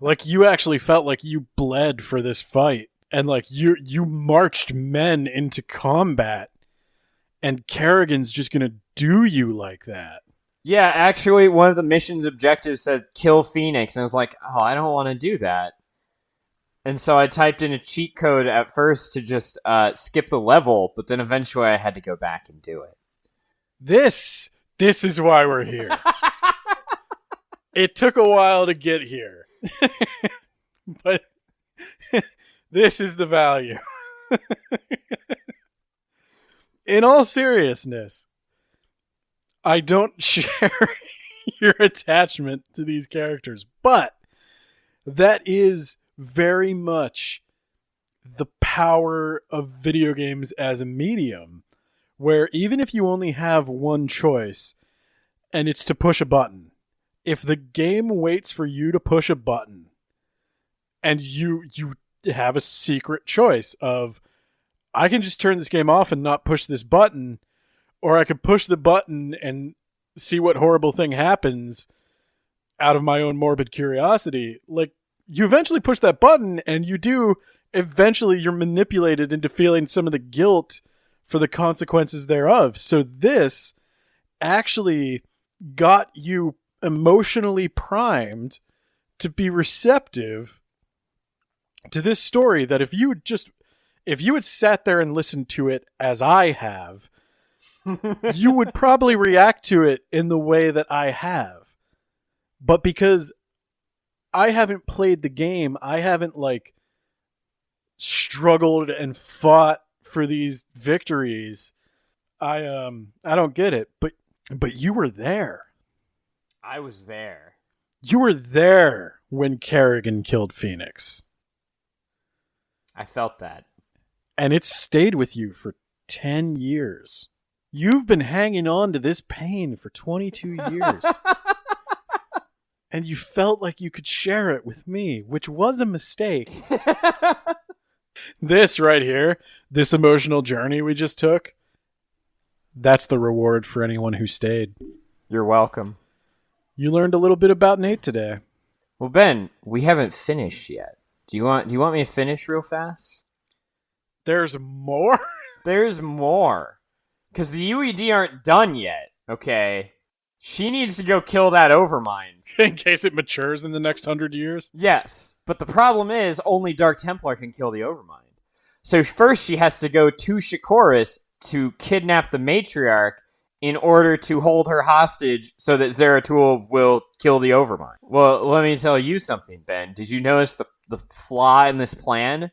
Like, you actually felt like you bled for this fight. And, like, you marched men into combat. And Kerrigan's just going to do you like that. Yeah, actually, one of the mission's objectives said kill Phoenix, and I was like, oh, I don't want to do that. And so I typed in a cheat code at first to just skip the level, but then eventually I had to go back and do it. This is why we're here. It took a while to get here. But this is the value. In all seriousness, I don't share your attachment to these characters, but that is very much the power of video games as a medium, where even if you only have one choice and it's to push a button, if the game waits for you to push a button and you have a secret choice of, I can just turn this game off and not push this button, or I could push the button and see what horrible thing happens out of my own morbid curiosity. Like, you eventually push that button, and you're manipulated into feeling some of the guilt for the consequences thereof. So this actually got you emotionally primed to be receptive to this story, that if you had sat there and listened to it as I have, you would probably react to it in the way that I have. But because I haven't played the game, I haven't like struggled and fought for these victories, I don't get it. But you were there. I was there. You were there when Kerrigan killed Phoenix. I felt that. And it's stayed with you for 10 years. You've been hanging on to this pain for 22 years. And you felt like you could share it with me, which was a mistake. This right here, this emotional journey we just took, that's the reward for anyone who stayed. You're welcome. You learned a little bit about Nate today. Well, Ben, we haven't finished yet. Do you want me to finish real fast? There's more? There's more. Because the UED aren't done yet, okay? She needs to go kill that Overmind. In case it matures in the next 100 years? Yes, but the problem is only Dark Templar can kill the Overmind. So first she has to go to Shikoris to kidnap the Matriarch in order to hold her hostage so that Zeratul will kill the Overmind. Well, let me tell you something, Ben. Did you notice the flaw in this plan?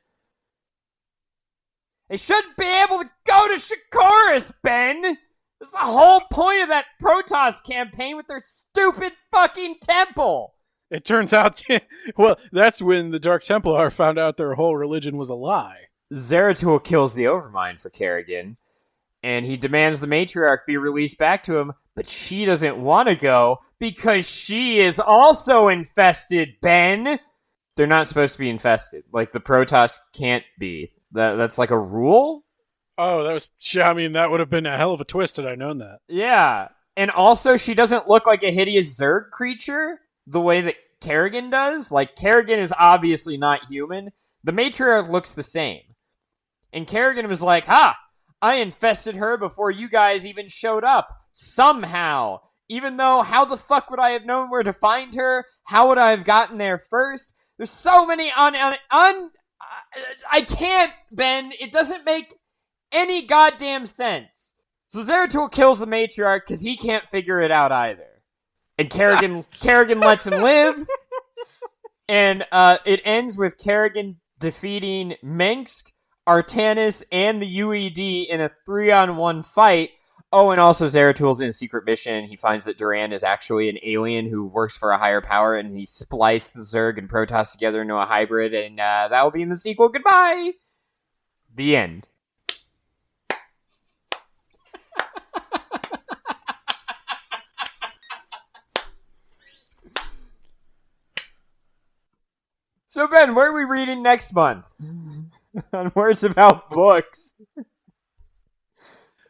They shouldn't be able to go to Shikoris, Ben! That's the whole point of that Protoss campaign with their stupid fucking temple! It turns out, well, that's when the Dark Templar found out their whole religion was a lie. Zeratul kills the Overmind for Kerrigan, and he demands the Matriarch be released back to him, but she doesn't want to go because she is also infested, Ben! They're not supposed to be infested. Like, the Protoss can't be. That's like a rule? Oh, that would have been a hell of a twist had I known that. Yeah. And also, she doesn't look like a hideous Zerg creature the way that Kerrigan does. Like, Kerrigan is obviously not human. The Matriarch looks the same. And Kerrigan was like, I infested her before you guys even showed up. Somehow. Even though, how the fuck would I have known where to find her? How would I have gotten there first? There's so many I can't, Ben. It doesn't make any goddamn sense. So Zeratul kills the Matriarch because he can't figure it out either. And Kerrigan lets him live. And it ends with Kerrigan defeating Mengsk, Artanis, and the UED in a 3-on-1 fight. Oh, and also Zeratul's in a secret mission. He finds that Duran is actually an alien who works for a higher power, and he spliced the Zerg and Protoss together into a hybrid, and that will be in the sequel. Goodbye! The end. So, Ben, what are we reading next month? On Words About Books.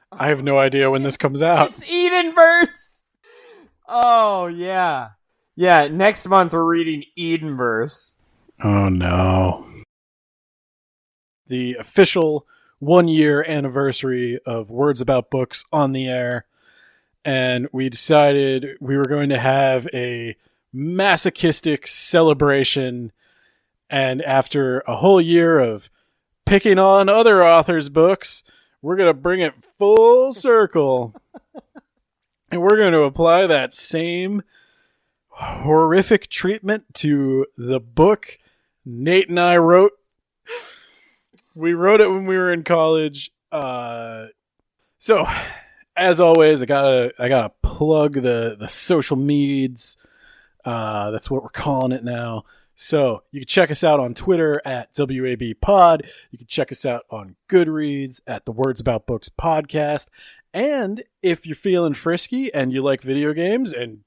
I have no idea when this comes out. It's Edenverse! Oh, yeah. Yeah, next month we're reading Edenverse. Oh no. The official 1 year anniversary of Words About Books on the air. And we decided we were going to have a masochistic celebration. And after a whole year of picking on other authors' books, we're going to bring it full circle. And we're going to apply that same horrific treatment to the book Nate and I wrote. We wrote it when we were in college. So, as always, I gotta plug the social medias. That's what we're calling it now. So you can check us out on Twitter at WAB Pod. You can check us out on Goodreads at the Words About Books podcast. And if you're feeling frisky and you like video games, and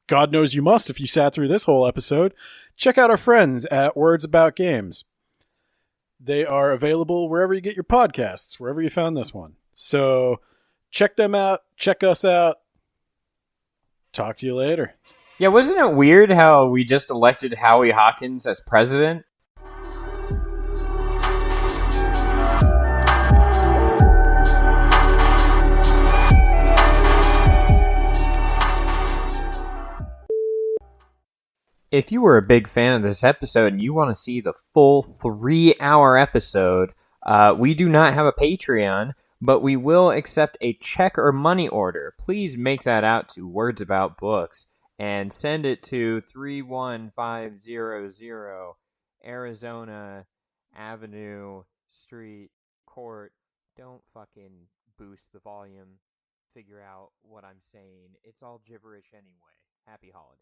God knows you must if you sat through this whole episode, check out our friends at Words About Games. They are available wherever you get your podcasts, wherever you found this one. So check them out. Check us out. Talk to you later. Yeah, wasn't it weird how we just elected Howie Hawkins as president? If you were a big fan of this episode and you want to see the full 3-hour episode, we do not have a Patreon, but we will accept a check or money order. Please make that out to Words About Books and send it to 31500 Arizona Avenue Street Court. Don't fucking boost the volume. Figure out what I'm saying. It's all gibberish anyway. Happy holidays.